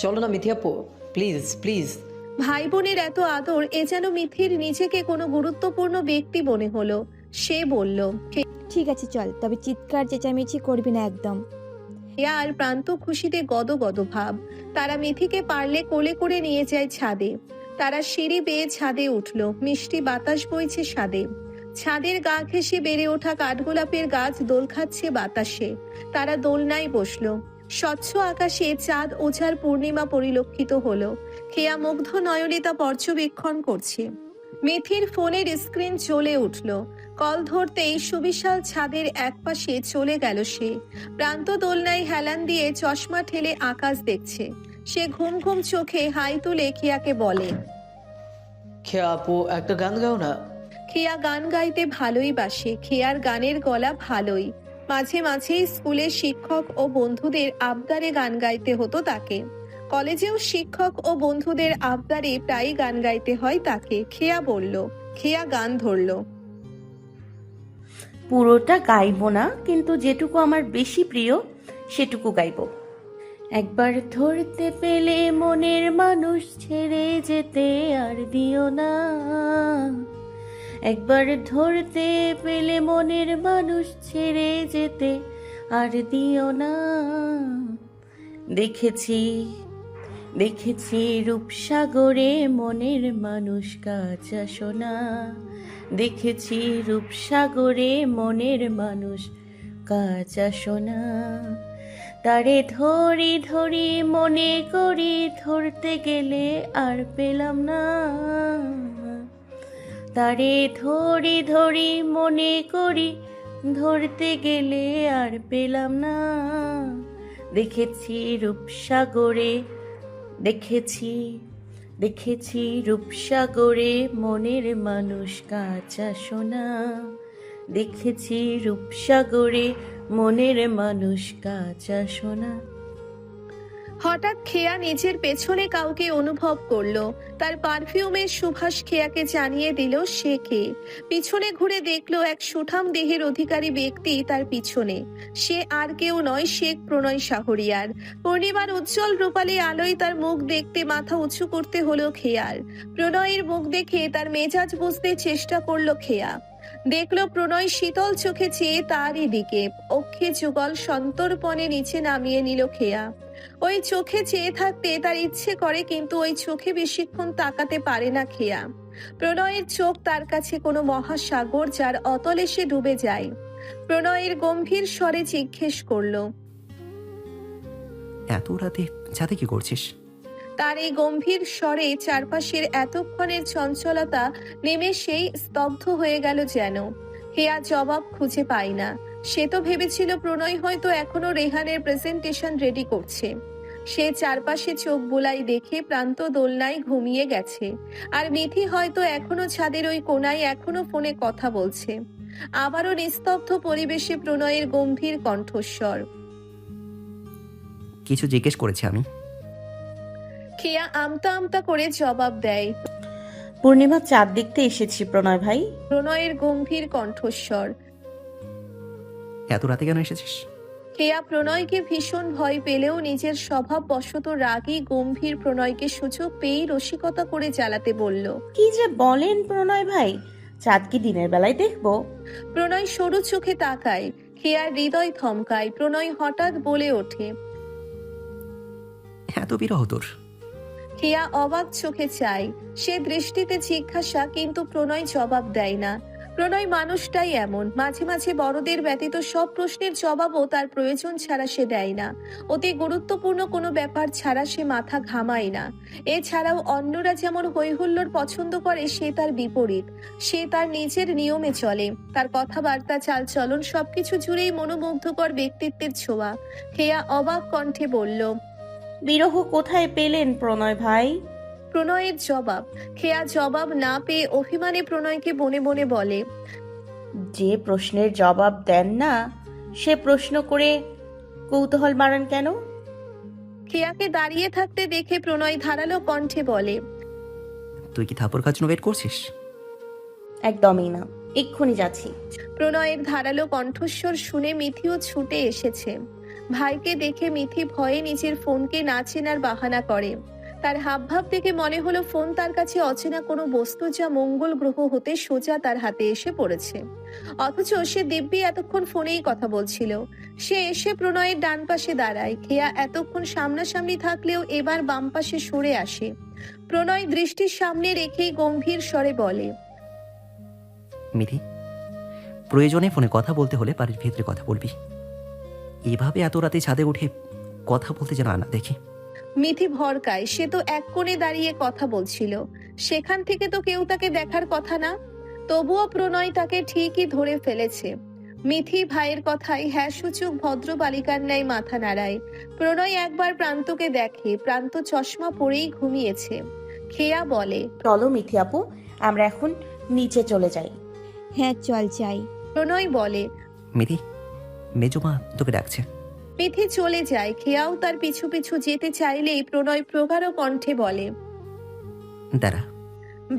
চলো না মিথি আপু, প্লিজ প্লিজ। ভাই বোনের এত আদর, এ যেন মিথির নিজেকে কোনো গুরুত্বপূর্ণ ব্যক্তি মনে হলো। সে বলল, ঠিক আছে চল, তবে চিৎকার চেঁচামেচি করবি না একদম। খেয়া আর প্রান্ত খুশিতে গদগদ ভাব। তারা মিথিকে পারলে কোলে করে নিয়ে যায় ছাদে। তারা সিঁড়ি বেয়ে ছাদে উঠল। মিষ্টি বাতাস বইছে ছাদে। ছাদের গা ঘেঁষে বেড়ে ওঠা কাঠগোলাপের গাছ দোল খাচ্ছে বাতাসে। তারা দোলনায় বসলো। স্বচ্ছ আকাশে চাঁদ ওঝার পূর্ণিমা পরিলক্ষিত হলো। খেয়া মুগ্ধ নয়নে তা পর্যবেক্ষণ করছে। মিথির ফোনের স্ক্রিন জ্বলে উঠল। কল ধরতেই সুবিশাল ছাদের একপাশে চলে গেল সে। প্রান্ত দোলনায় হেলান দিয়ে চশমা ঠেলে আকাশ দেখছে। সে ঘুম ঘুম চোখে হাই তুলে খেয়াকে বলে, খেয়া আপু একটা গান গাও না। খেয়া গান গাইতে ভালোই বাসে। খেয়ার গানের গলা ভালোই। মাঝে মাঝেই স্কুলের শিক্ষক ও বন্ধুদের আবদারে গান গাইতে হতো তাকে। কলেজেও শিক্ষক ও বন্ধুদের আবদারে প্রায় গান গাইতে হয় তাকে। খেয়া বলল। খেয়া গান ধরল। পুরোটা গাইবো না, কিন্তু যেটুকু আমার বেশি প্রিয় সেটুকু গাইবো। একবার ধরতে পেলে মনের মানুষ ছেড়ে যেতে আর দিও না। একবার ধরতে পেলে মনের মানুষ ছেড়ে যেতে আর দিও না। দেখেছি দেখেছি রূপসাগরে মনের মানুষ কাঁচা সোনা। দেখেছি রূপসাগরে মনের মানুষ কাঁচা সোনা। তারে ধরি ধরি মনে করি, ধরতে গেলে আর পেলাম না। তারে ধরি ধরি মনে করি, ধরতে গেলে আর পেলাম না। দেখেছি রূপসাগরে দেখেছি রূপসাগরে মনের মানুষ কাঁচা সোনা। দেখেছি রূপসাগরে মনের মানুষ কাঁচা সোনা। হঠাৎ খেয়া নিজের পেছনে কাউকে অনুভব করলো। তার পারফিউমের সুবাস খেয়াকে জানিয়ে দিল সে কে। পিছনে ঘুরে দেখলো এক সুঠাম দেহের অধিকারী ব্যক্তি তার পিছনে। সে আর কেউ নয়, শেখ প্রণয় শাহরিয়ার। পূর্ণিমার উজ্জ্বল রূপালী আলোয় তার মুখ দেখতে মাথা উঁচু করতে হলো খেয়ার। প্রণয়ের মুখ দেখে তার মেজাজ বুঝতে চেষ্টা করলো খেয়া। দেখলো প্রণয় শীতল চোখে চেয়ে তারই দিকে। অক্ষে যুগল সন্তর্পণে নিচে নামিয়ে নিল খেয়া। ওই চোখে চেয়ে থাকতে তার ইচ্ছে করে, কিন্তু ওই চোখে বেশিক্ষণ তাকাতে পারে না খেয়া। প্রণয়ের চোখ তার কাছে কোনো মহাসাগর, যার অতলে সে ডুবে যায়। প্রণয়ের গম্ভীর স্বরে জিজ্ঞেস করলো, এত রাতে ছাদে কি করছিস? তার এই গম্ভীর স্বরে চারপাশের এতক্ষণের চঞ্চলতা নেমে সেই স্তব্ধ হয়ে গেল যেন। হেয়া জবাব খুঁজে পায় না। সে তো ভেবেছিল প্রণয় হয়তো এখনো রেহানের প্রেজেন্টেশন রেডি করছে। সে চারপাশে চোখ বুলাই দেখে প্রান্ত দোলনায় ঘুমিয়ে গেছে, আর মিথি হয়তো এখনো ছাদের ওই কোনায় এখনো ফোনে কথা বলছে। আবারও নিস্তব্ধ পরিবেশে প্রণয়ের গম্ভীর কণ্ঠস্বর। কিছু জিজ্ঞেস করেছি আমি। খেয়া আমতা আমতা করে জবাব দেয়। পূর্ণিমা চাঁদ দেখতে এসেছি প্রণয় ভাই। প্রণয়ের গম্ভীর কণ্ঠস্বর। এত রাতে কেন এসেছিস? খেয়া প্রণয়কে ভীষণ ভয় পেলেও নিজের স্বভাববশত রাগী গম্ভীর প্রণয়কে সুযোগ পেয়েই রসিকতা করে জ্বালাতে বলল। কি যে বলেন প্রণয় ভাই, চাঁদ কি দিনের বেলায় দেখবো? প্রণয় সরু চোখে তাকায়। খেয়ার হৃদয় থমকায়। প্রণয় হঠাৎ বলে ওঠে। এত বিরহ তোর? খেয়া অবাক চোখে চায়। সে দৃষ্টিতে জিজ্ঞাসা, কিন্তু প্রণয় জবাব দেয় না। প্রণয় মানুষটাই এমন, মাঝে মাঝে বড়দের ব্যতীত সব প্রশ্নের জবাবও তার প্রয়োজন ছাড়া সে দেয় না। অতি গুরুত্বপূর্ণ কোনো ব্যাপার ছাড়া সে মাথা ঘামায় না। এছাড়াও অন্যরা যেমন হৈহুল্লোড় পছন্দ করে, সে তার বিপরীত। সে তার নিজের নিয়মে চলে। তার কথাবার্তা, চালচলন সবকিছু জুড়েই মনোমুগ্ধকর ব্যক্তিত্বের ছোঁয়া। খেয়া অবাক কণ্ঠে বলল। বিরহ কোথায় পেলেন প্রণয় ভাই? প্রণয়ের জবাব। খেয়া জবাব না পেয়ে অভিমানে প্রণয়কে বনে বনে বলে। যে প্রশ্নের জবাব দেন না সে প্রশ্ন করে কৌতূহল বাড়ান কেন? খেয়াকে দাঁড়িয়ে থাকতে দেখে প্রণয় ধারালো কণ্ঠে বলে। তুই কি থাপড় খাওয়ার জন্য ওয়েট করছিস? একদমই না, এক্ষুনি যাচ্ছি। প্রণয়ের ধারালো কণ্ঠস্বর শুনে মিথিও ছুটে এসেছে। ভাইকে দেখে মিথি ভয়ে নিজের ফোনকে না চেনার বাহানা করে। তার হাবভাব দেখে মনে হলো ফোন তার কাছে অচেনা কোনো বস্তু, যা মঙ্গল গ্রহ হতে সোজা তার হাতে এসে পড়েছে। অথচ সে দিব্যি এতক্ষণ ফোনেই কথা বলছিল। সে এসে প্রণয়ের ডান পাশে দাঁড়ায়। খেয়া এতক্ষণ সামনাসামনি থাকলেও এবার বাম পাশে সরে আসে। প্রণয় দৃষ্টির সামনে রেখেই গম্ভীর স্বরে বলে। মিথি, প্রয়োজনে ফোনে কথা বলতে হলে বাড়ির ভেতরে কথা বলবি। এভাবে এত রাতে ছাদে উঠে কথা বলতে যেন আনা দেখি। মিথি ভরকায়। সে তো এক কোণে দাঁড়িয়ে কথা বলছিল। সেখান থেকে তো কেউ তাকে দেখার কথা না। তবুও প্রণয় তাকে ঠিকই ধরে ফেলেছে। মিথি ভাইয়ের কথায় হ্যাঁ সূচক ভদ্র বালিকার ন্যায় মাথা নাড়ায়। প্রণয় একবার প্রান্তকে দেখে। প্রান্ত চশমা পরেই ঘুমিয়েছে। খেয়া বলে। চলো মিথি আপু, আমরা এখন নিচে চলে যাই। হ্যাঁ চল যাই। প্রণয় বলে। মিথি, মেজমা তোকে ডাকছে। মিথি চলে যায়। খেয়াও তার পিছু পিছু যেতে চাইলেই প্রণয় প্রগাঢ় কণ্ঠে বলে। দাঁড়া।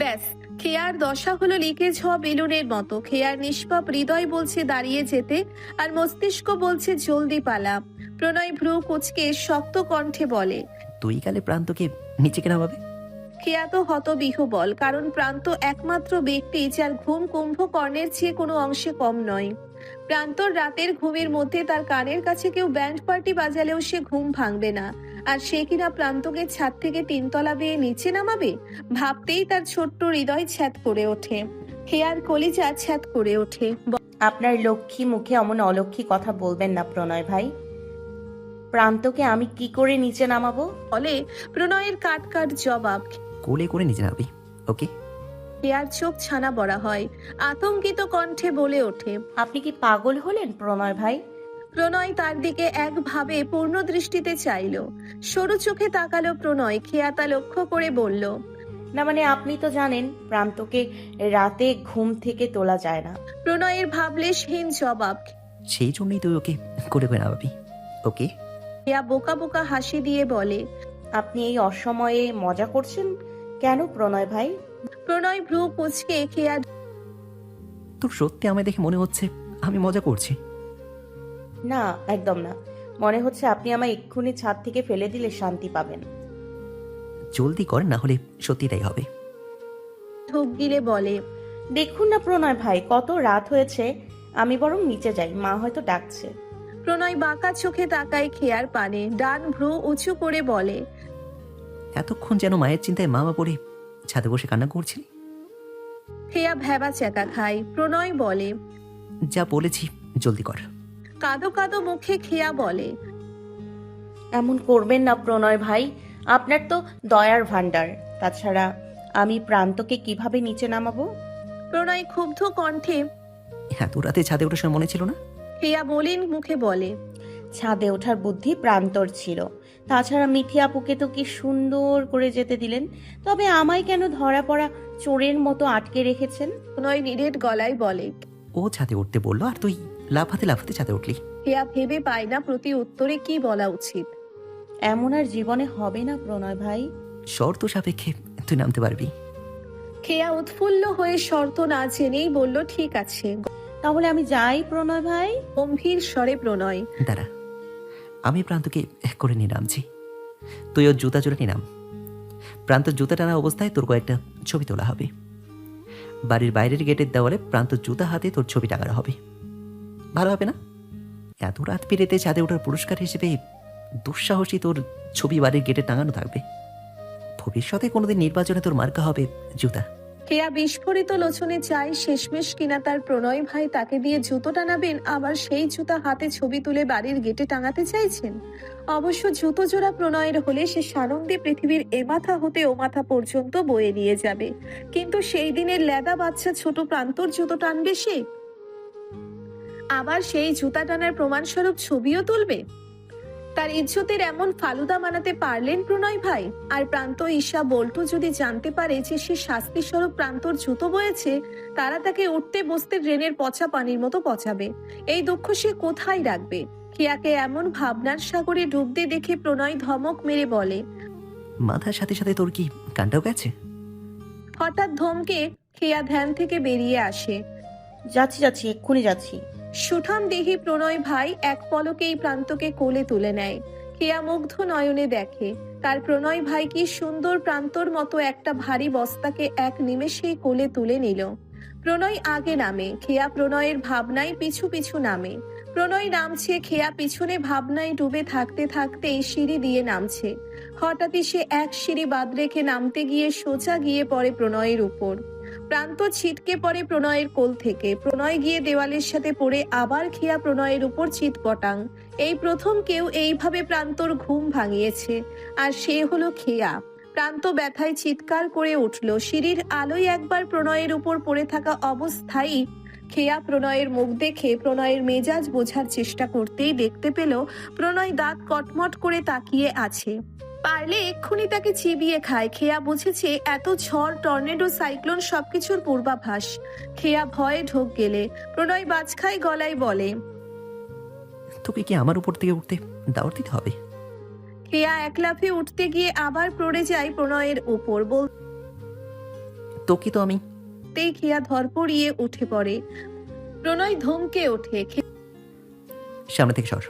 ব্যাস, খেয়ার দশা হলো লিকেজ হওয়া বেলুনের মতো। খেয়ার নিষ্পাপ হৃদয় বলছে দাঁড়িয়ে যেতে, আর মস্তিষ্ক বলছে জলদি পালা। প্রণয় ভ্রু কুচকে শক্ত কণ্ঠে বলে। তুই কালে প্রান্তকে নিচে কেনা পাবে? খেয়া তো হতবিহ্বল, কারণ প্রান্ত একমাত্র ব্যক্তি যার ঘুম কুম্ভকর্ণের চেয়ে কোনো অংশে কম নয়। প্রান্তর রাতের ঘুমের মধ্যে তার কানের কাছে কেউ ব্যান্ড পার্টি বাজালেও সে ঘুম ভাঙবে না। আর সে কিনা প্রান্তকে ছাদ থেকে 3 তলা বেয়ে নিচে নামাবে। ভাবতেই তার ছোট্ট হৃদয় ছ্যাদ করে ওঠে। খেয়ার কলিজা ছ্যাদ করে ওঠে। আপনার লক্ষ্মী মুখে অমন অলক্ষ্মী কথা বলবেন না প্রণয় ভাই। প্রান্তকে আমি কি করে নিচে নামাবো? বলে প্রণয়ের কাট কাট জবাব। কোলে করে নিচে নামাবি, ওকে? খেয়ার চোখ ছানা বড়া হয়। আতঙ্কিত কণ্ঠে বলে ওঠে। আপনি কি পাগল হলেন প্রণয় ভাই? প্রণয় তার দিকে একভাবে পূর্ণ দৃষ্টিতে চাইল। সরু চোখে তাকালো প্রণয়। খেয়া তা লক্ষ্য করে বলল। না মানে আপনি তো জানেন প্রান্তকে রাতে ঘুম থেকে তোলা যায় না। প্রণয়ের ভাবলেশহীন জবাব। সেই জন্যই তুই ওকে কোলে করে নামাবি, ওকে? খেয়া বোকা বোকা হাসি দিয়ে বলে। আপনি এই অসময়ে মজা করছেন কেন প্রণয় ভাই? প্রণয় ভ্রু কুচকে খেয়া। তোর সত্যি আমায় দেখে মনে হচ্ছে আমি মজা করছি? না একদম না, মনে হচ্ছে আপনি আমায় এক্ষুনি ছাদ থেকে ফেলে দিলে শান্তি পাবেন। জলদি কর, না হলে সত্যি তাই হবে। ঢোক গিলে বলে। দেখুন না প্রণয় ভাই, কত রাত হয়েছে, আমি বরং নিচে যাই, মা হয়তো ডাকছে। প্রণয় বাঁকা চোখে তাকায় খেয়ার পানে। ডান ভ্রু উঁচু করে বলে। এতক্ষণ যেন মায়ের চিন্তায় মা পড়ে ছাদে বসে কান্না করছিলি। খেয়া ভেবা চেকা খায়। প্রণয় বলে। যা বলেছি জলদি কর। কাদো কাদো মুখে খেয়া বলে। এমন করবেন না প্রণয় ভাই, আপনার তো দয়ার ভান্ডার। তাছাড়া আমি প্রান্তকে কিভাবে নিচে নামাবো? প্রণয় ক্ষুব্ধ কণ্ঠে। এত রাতে ছাদে ওঠার সময় মনে ছিল না? খেয়া মলিন মুখে বলে, ছাদে ওঠার বুদ্ধি প্রান্তর ছিল। তাছাড়া মিঠি আপুকে তো কি সুন্দর করে যেতে দিলেন, তবে আমায় কেন ধরা পড়া চোরের মতো আটকে রেখেছেন? প্রণয় নিরেট গলায় বলে। ও ছাদে উঠতে বললো আর তুই লাফাতে লাফাতে ছাদে উঠলি। খেয়া ভেবে পায় না প্রতি উত্তরে কি বলা উচিত। এমন আর জীবনে হবে না প্রণয় ভাই। শর্ত সাপেক্ষে তুই নামতে পারবি। খেয়া উৎফুল্ল হয়ে শর্ত না জেনেই বলল, ঠিক আছে। তাহলে আমি যাই প্রণয় ভাই। গম্ভীর স্বরে প্রণয়। দাঁড়া, আমি প্রান্তকে এক করে নিয়ে নামছি, তুই ওর জুতা জোড়া নিয়ে নাম। প্রান্তর জুতা টানা অবস্থায় তোর কয়েকটা ছবি তোলা হবে। বাড়ির বাইরের গেটের দেওয়ালে প্রান্তর জুতা হাতে তোর ছবি টাঙানো হবে। ভালো হবে না? এত রাত পেরেতে ছাদে ওঠার পুরস্কার হিসেবে দুঃসাহসী তোর ছবি বাড়ির গেটে টাঙানো থাকবে। ভবিষ্যতে কোনোদিন নির্বাচনে তোর মার্কা হবে জুতা। খেয়া বিস্ফোরিত লোচনে চাই শেষমেশ কিনা তার প্রণয় ভাই তাকে দিয়ে জুতো টানাবেন, আবার সেই জুতা হাতে ছবি তুলে বাড়ির গেটে টাঙাতে চাইছেন। অবশ্য জুতো জোড়া প্রণয়ের হলে সে সানন্দে পৃথিবীর এ মাথা হতে ও মাথা পর্যন্ত বয়ে নিয়ে যাবে, কিন্তু সেই দিনের লেদা বাচ্চা ছোট প্রান্তর জুতো টানবে সে, আবার সেই জুতা টানার প্রমাণস্বরূপ ছবিও তুলবে। তার ইজ্জতের এমন ফালুদা বানাতে পারলেন প্রণয় ভাই? আর প্রান্ত, ঈশা, বল্টু যদি জানতে পারে যে সে শাস্তি স্বরূপ প্রান্তর জুতো বয়েছে, তারা তাকে উঠতে বসতে ড্রেনের পচা পানির মতো পচাবে। এই দুঃখ সে কোথায় রাখবে? খেয়াকে এমন ভাবনার সাগরে ডুবতে দেখে প্রণয় ধমক মেরে বলে, মাথার সাথে সাথে তোর কি কানটাও গেছে? হঠাৎ ধমকে খেয়া ধ্যান থেকে বেরিয়ে আসে। যাচ্ছি এক্ষুনি যাচ্ছি। সুঠাম দেহি প্রণয় ভাই এক পলকেই প্রান্তকে কোলে তুলে নেয়। খেয়া মুগ্ধ নয়নে দেখে তার প্রণয় ভাই কি সুন্দর প্রান্তর মতো একটা ভারী বস্তাকে এক নিমেষেই কোলে তুলে নিল। প্রণয় আগে নামে, খেয়া প্রণয়ের ভাবনায় পিছু পিছু নামে। প্রণয় নামছে, খেয়া পিছনে ভাবনায় ডুবে থাকতে থাকতেই সিঁড়ি দিয়ে নামছে। হঠাৎই সে এক সিঁড়ি বাদ রেখে নামতে গিয়ে সোজা গিয়ে পড়ে প্রণয়ের উপর। প্রান্ত ছিটকে পড়ে প্রণয়ের কোল থেকে। প্রণয় গিয়ে দেওয়ালের সাথে পড়ে আবার খেয়া প্রণয়ের উপর চিৎপটাং। এই প্রথম কেউ এইভাবে প্রান্তর ঘুম ভাঙিয়েছে, আর সে হলো খেয়া। প্রান্ত ব্যথায় চিৎকার করে উঠল। সিঁড়ির আলোয় একবার প্রণয়ের উপর পড়ে থাকা অবস্থায় খেয়া প্রণয়ের মুখ দেখে প্রণয়ের মেজাজ বোঝার চেষ্টা করতেই দেখতে পেল প্রণয় দাঁত কটমট করে তাকিয়ে আছে। পারলে এক্ষুনি তাকে চিবিয়ে খায়। খেয়া বুঝেছে এত ঝড়, টর্নেডো, সাইক্লোন সবকিছুর পূর্বাভাস। খেয়া ভয়ে ঢোক গেলে প্রণয় বাজখাই গলায় বলে, তোকে কি আমার উপর থেকে উঠতে দাওয়াত দিতে হবে? খেয়া এক লাফে উঠতে গিয়ে আবার পড়ে যায় প্রণয়ের উপর। তোকে তো আমি। বলতেই খেয়া ধরপড়িয়ে উঠে পড়ে। প্রণয় ধমকে ওঠে। সামনে থেকে সর।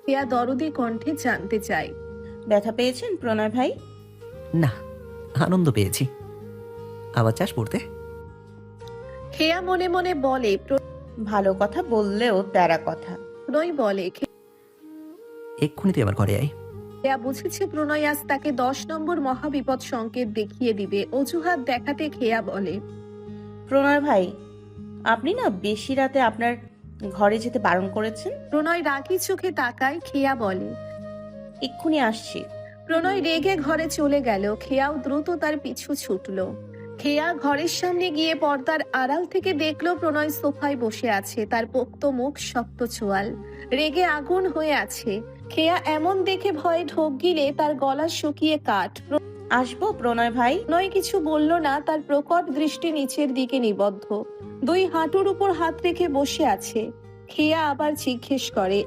খেয়া দরদি কণ্ঠে জানতে চায়, ব্যথা পেয়েছেন প্রণয় ভাই? না, আনন্দ পেয়েছি। আবার চাস পড়তে? খেয়া মনে মনে বলে। ভালো কথা বললেও তেরা কথা। প্রণয় বলে, এক্ষুনি তুই আমার ঘরে আয়। খেয়া বুঝেছে প্রণয় আজ তাকে 10 নম্বর মহাবিপদ সংকেত দেখিয়ে দিবে। অজুহাত দেখাতে খেয়া বলে, প্রণয় ভাই, আপনি না বেশি রাতে আপনার ঘরে যেতে বারণ করেছেন। প্রণয় রাগি চোখে তাকায়। খেয়া বলে, এক্ষুনি আসছি। প্রণয় রেগে ঘরে চলে গেল। খেয়াও দ্রুত তার পিছু ছুটলো। খেয়া ঘরের সামনে গিয়ে পর্দার আড়াল থেকে দেখলো প্রণয় সোফায় বসে আছে, তার পোক্ত মুখ, শক্ত চোয়াল, রেগে আগুন হয়ে আছে। খেয়া এমন দেখে ভয়ে ঢোক গিলে তার গলা শুকিয়ে কাঠ। আসবো প্রণয় ভাই। প্রণয় কিছু বলল না, তার প্রকট দৃষ্টি নিচের দিকে নিবদ্ধ। 2 হাঁটুর উপর হাত রেখে বসে আছে। খেয়া আবার জিজ্ঞেস করে,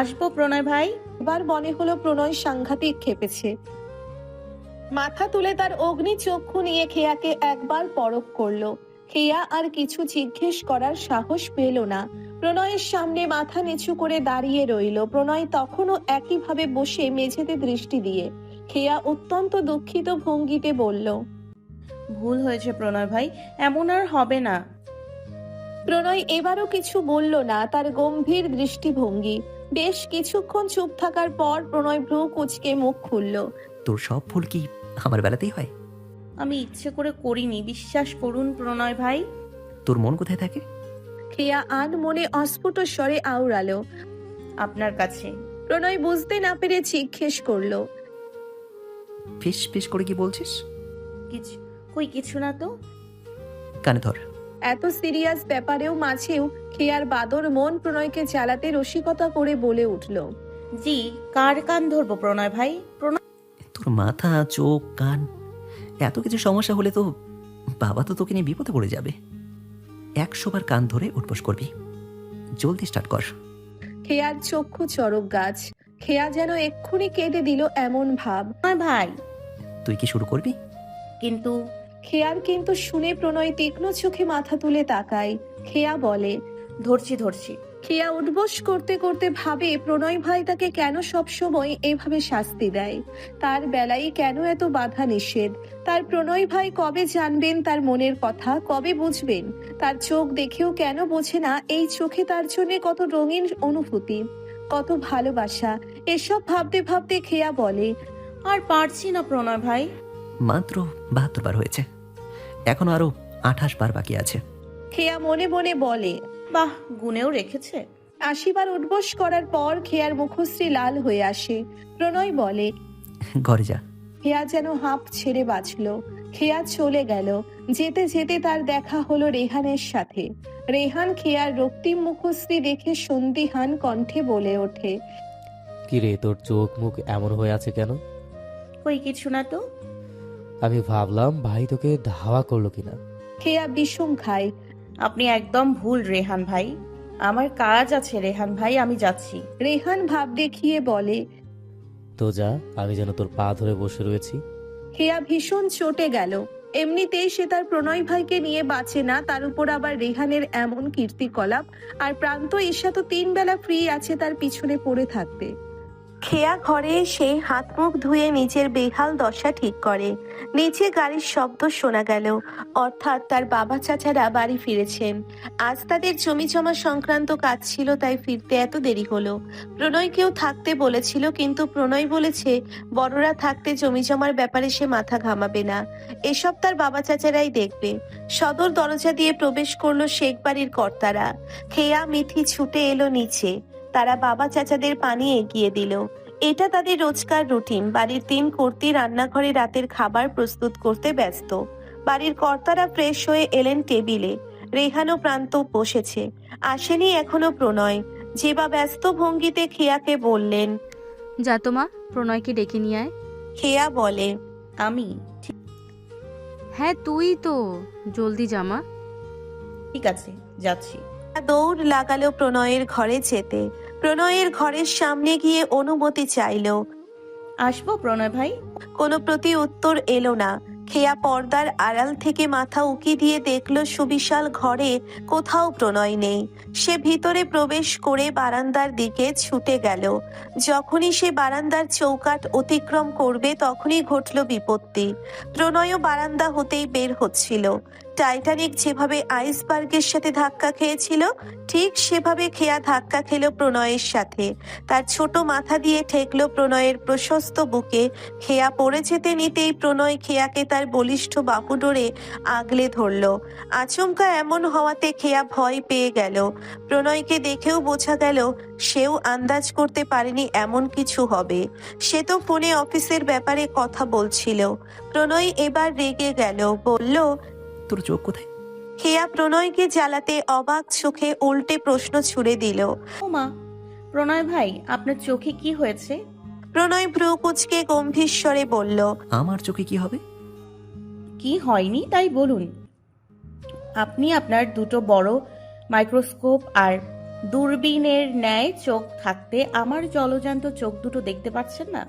আসবো প্রণয় ভাই। এবার মনে হলো প্রণয় সাংঘাতিক ক্ষেপেছে। মাথা তুলে তার অগ্নি চক্ষু নিয়ে খেয়াকে একবার পরখ করলো। খেয়া আর কিছু জিজ্ঞেস করার সাহস পেল না। প্রণয়ের সামনে মাথা নিচু করে দাঁড়িয়ে রইল। প্রণয় তখনও একইভাবে বসে মেঝেতে দৃষ্টি দিয়ে। খেয়া অত্যন্ত দুঃখিত ভঙ্গিতে বলল, ভুল হয়েছে প্রণয় ভাই, এমন আর হবে না। প্রণয় এবারও কিছু বলল না, তার গম্ভীর দৃষ্টিভঙ্গি। বেশ কিছুক্ষণ চুপ থাকার পর প্রণয় ভ্রু কুঁচকে মুখ খুলল। তোর সব ভুল কি আমার বেলাতেই হয়? আমি ইচ্ছে করে করিনি, বিশ্বাস করুন প্রণয় ভাই। তোর মন কোথায় থাকে? খেয়া আন মনে অস্ফুট স্বরে আওড়ালো, আপনার কাছে। প্রণয় বুঝতে না পেরে জিজ্ঞেস করলো, ফিস ফিস করে কি বলছিস? কিছু কই কিছু না তো। কানে ধর। এত সিরিয়াস ব্যাপারেও মাঝেও খেয়ার বাদর মন প্রণয়কে জ্বালাতে রসিকতা করে বলে উঠল, জি, কার কান ধরবো প্রণয় ভাই? তোর মাথা, চোখ, কান, এত কিছু সমস্যা হলে তো বাবা তো তোকে নিয়ে বিপদে পড়ে যাবে। 100 বার কান ধরে উঠবোস করবি। জলদি স্টার্ট কর। খেয়ার চক্ষু চড়ক গাছ। খেয়া যেন এক্ষুনি কেঁদে দিল এমন ভাব। প্রণয় ভাই, তুই কি শুরু করবি? কিন্তু খেয়ার কিন্তু শুনে প্রণয় তীক্ষ্ণ চোখে মাথা তুলে তাকায়। খেয়া বলে, ধরছি। খেয়া উঠবোস করতে করতে ভাবে প্রণয় ভাই তাকে কেন সবসময় এভাবে শাস্তি দেয়, তার বেলায় কেন এত বাধা নিষেধ। তার প্রণয় ভাই কবে জানবেন তার মনের কথা, কবে বুঝবেন? তার চোখ দেখেও কেন বোঝে না এই চোখে তার জন্য কত রঙিন অনুভূতি, কত ভালোবাসা। এসব ভাবতে ভাবতে খেয়া বলে, আর পারছি না প্রণয় ভাই। মাত্র 72 বার হয়েছে, এখনো আরো 28 বার বাকি আছে। খেয়া মনে মনে বলে। বাহ, গুনেও রেখেছে। 80 বার উঠবোস করার পর খেয়ার মুখশ্রী লাল হয়ে আসে। প্রণয় বলে, ঘরে যা। খেয়া যেন হাঁপ ছেড়ে বাঁচল। খেয়া চলে গেল। যেতে যেতে তার দেখা হলো রেহানের সাথে। রেহান খেয়ার রক্তিম মুখশ্রী দেখে সন্দিহান কণ্ঠে বলে ওঠে, কি রে, তোর চোখ মুখ এমন হয়ে আছে কেন? কই কিছু না তো। আমি ভাবলাম ভাই তোকে ধাওয়া করলো কিনা। খেয়া বিষম খায়। আপনি একদম ভুল রেহান ভাই, আমার কাজ আছে রেহান ভাই, আমি যাচ্ছি। রেহান ভাব দেখিয়ে বলে। তো যা, আমি যেন তোর পা ধরে বসে রয়েছি। খেয়া ভীষণ চটে গেল। এমনিতেই সে তার প্রণয় ভাইকে নিয়ে বাঁচে না, তার উপর আবার রেহানের এমন কীর্তিকলাপ। আর প্রান্ত ঈশা তো 3 বেলা ফ্রি আছে তার পিছনে পড়ে থাকতে। খেয়া ঘরে এসে হাত মুখ ধুয়ে নিজের বেহাল দশা ঠিক করে। নিচে গাড়ির শব্দ শোনা গেল, অর্থাৎ তার বাবা চাচারা বাড়ি ফিরেছেন। আজ তাদের জমি জমা সংক্রান্ত কাজ ছিল, তাই ফিরতে এত দেরি হলো। প্রণয়কেও থাকতে বলেছিল, কিন্তু প্রণয় বলেছে বড়রা থাকতে জমি জমার ব্যাপারে সে মাথা ঘামাবে না, এসব তার বাবা চাচারাই দেখবে। সদর দরজা দিয়ে প্রবেশ করলো শেখ বাড়ির কর্তারা। খেয়া মিথি ছুটে এলো নিচে। তারা বাবা চাচাদের পানি এগিয়ে দিল। এটা তাদের রোজকার রুটিন। বাড়ির 3 কর্ত্রী রান্নাঘরে রাতের খাবার প্রস্তুত করতে ব্যস্ত। বাড়ির কর্তারা ফ্রেশ হয়ে এলেন টেবিলে। রেহান ও প্রান্ত বসেছে। আসেনি এখনো প্রণয়। যেবা ব্যস্ত ভঙ্গিতে খেয়াকে বললেন, যা তোমা, প্রণয়কে ডেকে নিয়ে আয়। খেয়া বলে, আমি হ্যাঁ তুই তো, জলদি জামা। ঠিক আছে, যাচ্ছি। দৌড় লাগালো প্রণয়ের ঘরে যেতে। প্রণয়ের ঘরের সামনে গিয়ে অনুমতি চাইলো। আসবো প্রণয় ভাই? কোনো প্রতি উত্তর এলো না। খেয়া পর্দার আড়াল থেকে মাথা উকি দিয়ে দেখলো সুবিশাল ঘরে কোথাও প্রণয় নেই। সে ভিতরে প্রবেশ করে বারান্দার দিকে ছুটে গেল। যখনই সে বারান্দার চৌকাঠ অতিক্রম করবে তখনই ঘটল বিপত্তি। প্রণয়ও বারান্দা হতেই বের হচ্ছিল। টাইটানিক যেভাবে আইসবার্গের সাথে ধাক্কা খেয়েছিল, ঠিক সেভাবে খেয়া ধাক্কা খেলো প্রণয়ের সাথে। তার ছোট মাথা দিয়ে ঠেকলো প্রণয়ের প্রশস্ত বুকে। খেয়া পড়ে যেতে নিতেই প্রণয় খেয়াকে তার বলিষ্ঠ বাহু ডোরে আগলে ধরলো। আচমকা এমন হওয়াতে খেয়া ভয় পেয়ে গেল। প্রণয়কে দেখেও বোঝা গেল সেও আন্দাজ করতে পারেনি এমন কিছু হবে। সে তো ফোনে অফিসের ব্যাপারে কথা বলছিল। প্রণয় এবার রেগে গেল, বলল, তোর চোখ কোথায়? খেয়া প্রণয়কে জ্বালাতে অবাক চোখে উল্টে প্রশ্ন ছুড়ে দিল। ও মা, প্রণয় ভাই আপনার চোখে কি হয়েছে? প্রণয় ভ্রু কুঁচকে গম্ভীর স্বরে বলল, আমার চোখে কি হবে? কি হয়নি তাই বলুন। আপনি আপনার দুটো বড় মাইক্রোস্কোপ আর দূরবীনের ন্যায় চোখ থাকতে আমার জলজান্ত চোখ দুটো দেখতে পাচ্ছেন না?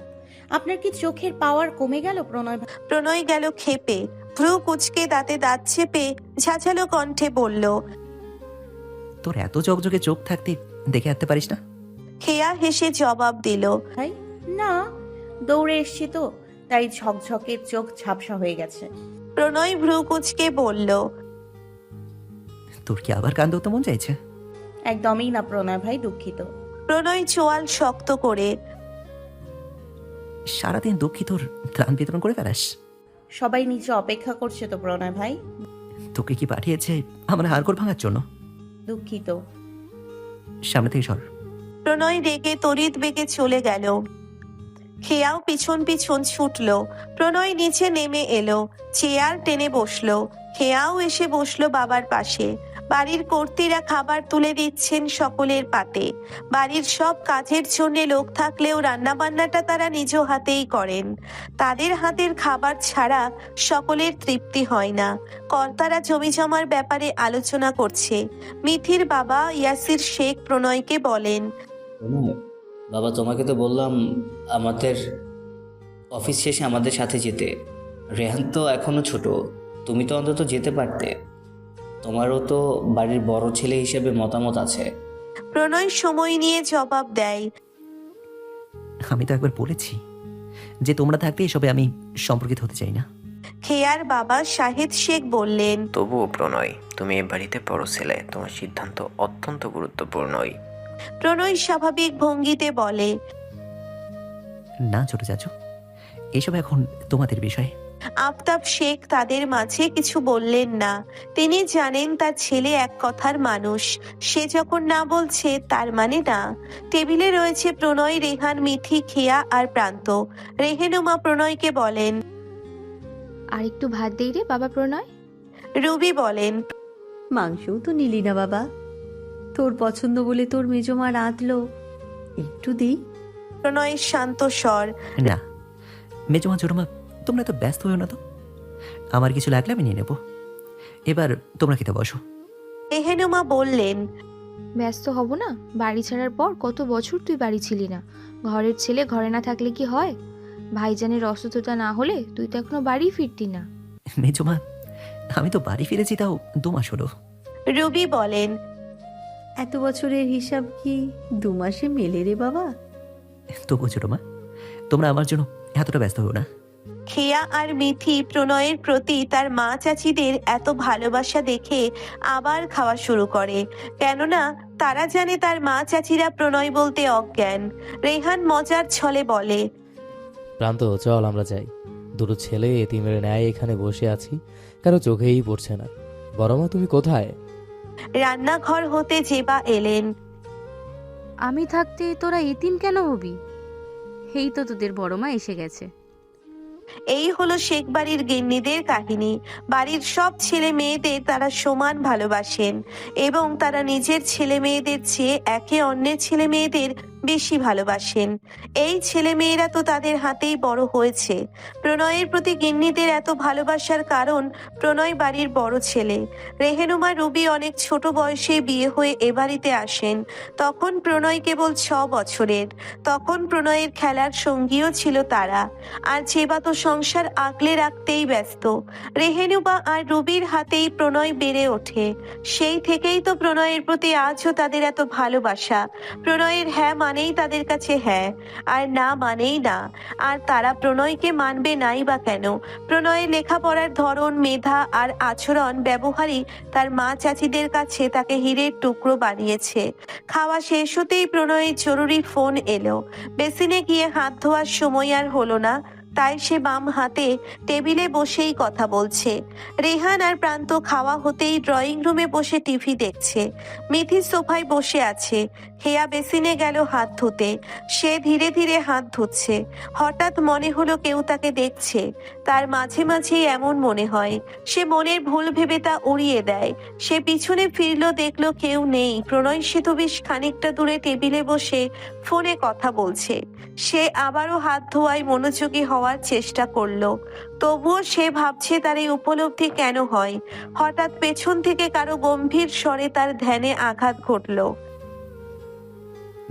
আপনার কি চোখের পাওয়ার কমে গেল প্রণয় ভাই? প্রণয় গেল ক্ষেপে। ভ্রু কুঁচকে দাঁতে দাঁত চেপে ঝাঁঝালো কণ্ঠে বলল, তোর এত চকচকে চোখ থাকতে দেখে আসতে পারিস না? খেয়া হেসে জবাব দিল, ভাই না, দৌড়ে এসছি তো, তাই ঝকঝকে চোখ ঝাপসা হয়ে গেছে। প্রণয় ভ্রু কুঁচকে বলল, তোর কি আবার কান ধরতে মন চাইছে? একদমই না প্রণয় ভাই, দুঃখিত। প্রণয় চোয়াল শক্ত করে, সারাদিন দুঃখী তোর ত্রাণ বিতরণ করে বেড়াস। সবাই নিচে অপেক্ষা করছে তো প্রণয় ভাই। তোকে কি পাঠিয়েছে আমার হাড়গোড় ভাঙার জন্য? দুঃখিত। সামনে থেকে সর। প্রণয় রেগে তড়িৎ বেগে চলে গেল। খেয়াও পিছন পিছন ছুটলো। প্রণয় নিচে নেমে এলো, চেয়ার টেনে বসলো। খেয়াও এসে বসলো বাবার পাশে। বাড়ির কর্ত্রীরা খাবার তুলে দিচ্ছেন সকলের পাতে। বাড়ির সব কাজের জন্য লোক থাকলেও রান্নাবান্নাটা তারা নিজ হাতেই করেন। তাদের হাতের খাবার ছাড়া সকলের তৃপ্তি হয় না। কর্তারা জমি জমার ব্যাপারে আলোচনা করছে। মিথির বাবা ইয়াসির শেখ প্রণয়কে বলেন, প্রণয়, বাবা তোমাকে তো বললাম আমাদের অফিস শেষে আমাদের সাথে যেতে। রেহান তো এখনো ছোট, তুমি তো অন্তত যেতে পারতে। তোমারও তো বাড়ির বড় ছেলে হিসেবে মতামত আছে। প্রণয় সময় নিয়ে জবাব দেয়, আমি তো একবার বলেছি যে তোমরা থাকতে এসবে আমি সম্পর্কিত হতে চাই না। খেয়ার বাবা শাহিদ শেখ বললেন, তবুও প্রণয়, তুমি এ বাড়িতে বড় ছেলে, তোমার সিদ্ধান্ত অত্যন্ত গুরুত্বপূর্ণই। প্রণয় স্বাভাবিক ভঙ্গিতে বলে, না ছোট চাচু, এসব এখন তোমাদের বিষয়। আফতাব শেখ তাদের মাঝে কিছু বললেন না। তিনি জানেন তার ছেলে এক কথার মানুষ। সে যখন না বলছে তার মানে না। টেবিলে রয়েছে প্রণয়, রেহান, মিথি, খেয়া আর প্রান্ত। রেহেনুমা প্রণয়কে বলেন, আর একটু ভাত দেই রে বাবা প্রণয়। রুবি বলেন, মাংসও তো নিলি না বাবা, তোর পছন্দ বলে তোর মেজমা রাঁধলো, একটু দিই। প্রণয়ের শান্ত স্বর, না মেজমা ছোটমা, তোমরা তো ব্যস্ত হও না তো। আমার কিছু লাগলে আমি নিয়ে নেব। এবার তোমরা খেতে বসো। রেহেনুমা বললেন, ব্যস্ত হব না? বাড়ি ছাড়ার পর কত বছর তুই বাড়ি ছিলি না। ঘরের ছেলে ঘরে না থাকলে কি হয়? ভাইজানের অসুস্থতা না হলে তুই তো এখনো বাড়ি ফিরতি না। মেজমা, আমি তো বাড়ি ফিরেছি তাও 2 মাস হলো। রুবি বলেন, এত বছরের হিসাব কি 2 মাসে মেলে রে বাবা? তবু ছোটমা, তোমরা আমার জন্য এতটা ব্যস্ত হও না। খেয়া আর মিথি প্রণয়ের প্রতি তার মা চাচিদের এত ভালোবাসা দেখে আবার খাওয়া শুরু করে, কেননা তারা জানে তার মা চাচিরা প্রণয় বলতে অজ্ঞান। রেহান মজার ছলে বলে, প্রান্ত, চল আমরা যাই। দুটো ছেলে এতিমের ন্যায় এখানে বসে আছি, কারো চোখেই পড়ছে না। বড় মা তুমি কোথায়? রান্নাঘর হতে জেবা এলেন। আমি থাকতে তোরা এতিম কেন হবি? এই তো তোদের বড় মা এসে গেছে। এই হলো শেখ বাড়ির গিন্নিদের কাহিনী। বাড়ির সব ছেলে মেয়েদের তারা সমান ভালোবাসেন এবং তারা নিজের ছেলে মেয়েদের চেয়ে একে অন্যের ছেলে মেয়েদের বেশি ভালোবাসেন। এই ছেলে মেয়েরা তো তাদের হাতেই বড় হয়েছে। প্রণয়ের প্রতি গিন্নিদের এত ভালোবাসার কারণ প্রণয় বাড়ির বড় ছেলে। রেহেনুমা রুবি অনেক ছোট বয়সে বিয়ে হয়ে এ বাড়িতে আসেন। তখন প্রণয় কেবল 6 বছরের। তখন প্রণয়ের খেলার সঙ্গীও ছিল তারা। আর চেবা তো সংসার আগলে রাখতেই ব্যস্ত। রেহেনুবা আর রুবির হাতেই প্রণয় বেড়ে ওঠে। সেই থেকেই তো প্রণয়ের প্রতি আজও তাদের এত ভালোবাসা। প্রণয়ের হ্যাঁ মানেই তাদের কাছে হ্যাঁ, আর না মানেই না। আর তারা প্রণয়কে মানবে নাই বা কেন? প্রণয়ের লেখাপড়ার ধরন, মেধা আর আচরণ ব্যবহারই তার মা চাচিদের কাছে তাকে হীরের টুকরো বানিয়েছে। খাওয়া শেষ হতেই প্রণয়ের জরুরি ফোন এলো। বেসিনে গিয়ে হাত ধোয়ার সময় আর হলো না, তাই সে বাম হাতে টেবিলে বসেই কথা বলছে। রেহান আর প্রান্ত খাওয়া হতেই ড্রয়িং রুমে বসে টিভি দেখছে। মিথি সোফায় বসে আছে। হেয়া বেসিনে গেল হাত ধুতে। সে ধীরে ধীরে হাত ধুচ্ছে। হঠাৎ মনে হলো কেউ তাকে দেখছে। তার মাঝে মাঝেই এমন মনে হয়। সে মনের ভুল ভেবে তা উড়িয়ে দেয়। সে পিছনে ফিরলো, দেখলো কেউ নেই। প্রণয় সেতু বেশ খানিকটা দূরে টেবিলে বসে ফোনে কথা বলছে। সে আবারও হাত ধোয়ায় মনোযোগী হওয়ার চেষ্টা করলো। তবুও সে ভাবছে তার এই উপলব্ধি কেন হয়। হঠাৎ পেছন থেকে কারো গম্ভীর স্বরে তার ধ্যানে আঘাত ঘটলো।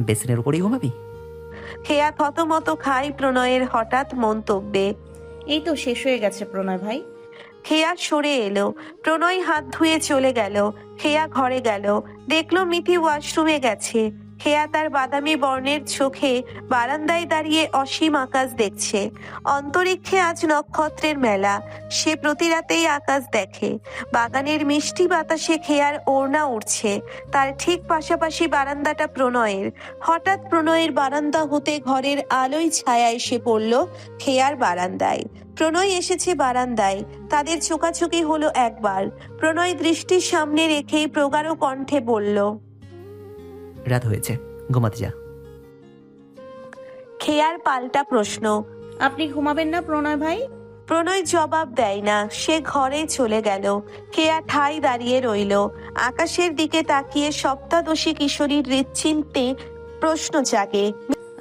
বেসিনের উপরেই ঘুমাবি? খেয়া থতমত খায় প্রণয়ের হঠাৎ মন্তব্যে। এই তো শেষ হয়ে গেছে প্রণয় ভাই। খেয়া সরে এলো। প্রণয় হাত ধুয়ে চলে গেল। খেয়া ঘরে গেল, দেখলো মিথি ওয়াশরুমে গেছে। খেয়া তার বাদামি বর্ণের চোখে বারান্দায় দাঁড়িয়ে অসীম আকাশ দেখছে। অন্তরিক্ষে আজ নক্ষত্রের মেলা। সে প্রতি রাতেই আকাশ দেখে। বাগানের মিষ্টি বাতাসে খেয়ার ওড়না উঠছে। তার ঠিক পাশাপাশি বারান্দাটা প্রণয়ের। হঠাৎ প্রণয়ের বারান্দা হতে ঘরের আলোয় ছায়া এসে পড়ল খেয়ার বারান্দায়। প্রণয় এসেছে বারান্দায়। তাদের চোখাচোখি হলো একবার। প্রণয় দৃষ্টির সামনে রেখেই প্রগাঢ় কণ্ঠে বলল, রাত হয়েছে, ঘুমাতে যা। খেয়ার পাল্টা প্রশ্ন। আপনি ঘুমাবেন না প্রণয় ভাই? প্রণয় জবাব দেয় না, সে ঘরে চলে গেল। খেয়া ঠাই দাঁড়িয়ে রইল, আকাশের দিকে তাকিয়ে সপ্তাদশী কিশোরীর হৃৎচিন্তে প্রশ্ন জাগে।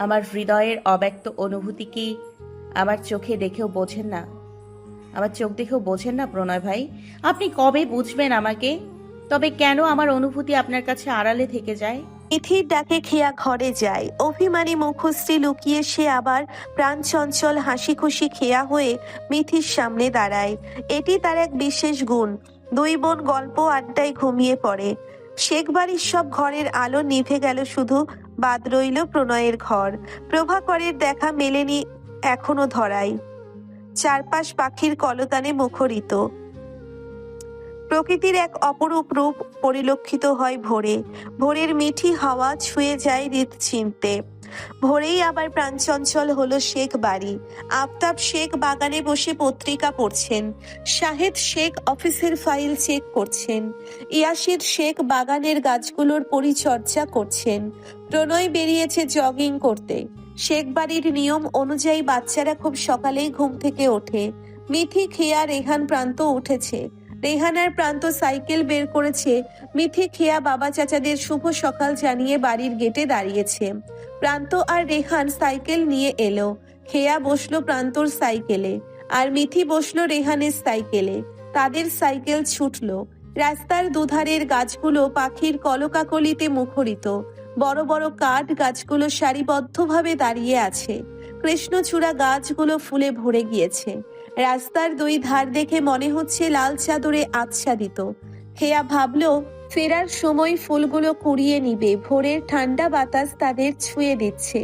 আমার হৃদয়ের অব্যক্ত অনুভূতি কি আমার চোখে দেখেও বোঝেন না? আমার চোখ দেখেও বোঝেন না প্রণয় ভাই? আপনি কবে বুঝবেন আমাকে? তবে কেন আমার অনুভূতি আপনার কাছে আড়ালে থেকে যায়? মিথির ডাকে খেয়া ঘরে যায়। অভিমানী মুখশ্রী লুকিয়ে সে আবার প্রাণ চঞ্চল হাসি খুশি খেয়া হয়ে মিথির সামনে দাঁড়ায়। এটি তার এক বিশেষ গুণ। দুই বোন গল্প আড্ডায় ঘুমিয়ে পড়ে। শেখ বাড়ির সব ঘরের আলো নিভে গেল, শুধু বাদ রইল প্রণয়ের ঘর। প্রভাকরের দেখা মেলেনি এখনো ধরায়। চারপাশ পাখির কলতানে মুখরিত। প্রকৃতির এক অপরূপ রূপ পরিলক্ষিত হয় ভোরে। ভোরের মিঠি হাওয়া ছুঁয়ে যায় হৃৎচিন্তে। ভোরেই আবার প্রাণচঞ্চল হলো শেখ বাড়ি। আফতাব শেখ বাগানে বসে পত্রিকা পড়ছেন। শাহেদ শেখ অফিসের ফাইল চেক করছেন। ইয়াসির শেখ বাগানের গাছগুলোর পরিচর্যা করছেন। প্রণয় বেরিয়েছে জগিং করতে। শেখ বাড়ির নিয়ম অনুযায়ী বাচ্চারা খুব সকালেই ঘুম থেকে ওঠে। মিথি, খেয়া, রেহান, প্রান্ত উঠেছে। রেহানার প্রান্ত সাইকেল বের করেছে। মিথি, খেয়া বাবা চাচাদের শুভ সকাল জানিয়ে বাড়ির গেটে দাঁড়িয়েছে। প্রান্ত আর রেহান সাইকেল নিয়ে এলো। খেয়া বসলো প্রান্তর সাইকেলে, আর মিথি বসলো রেহানের সাইকেলে। তাদের সাইকেল ছুটলো। রাস্তার দুধারের গাছগুলো পাখির কলকাকলিতে মুখরিত। বড় বড় কাঠ গাছগুলো সারিবদ্ধভাবে দাঁড়িয়ে আছে। কৃষ্ণচূড়া গাছগুলো ফুলে ভরে গিয়েছে। রাস্তার দুই ধার দেখে মনে হচ্ছে লাল চাদরে আচ্ছাদিত। খেয়া ভাবলো ফেরার সময় ফুলগুলো কুড়িয়ে নিবে। ভোরের ঠান্ডা বাতাস তাদের ছুঁয়ে দিচ্ছে।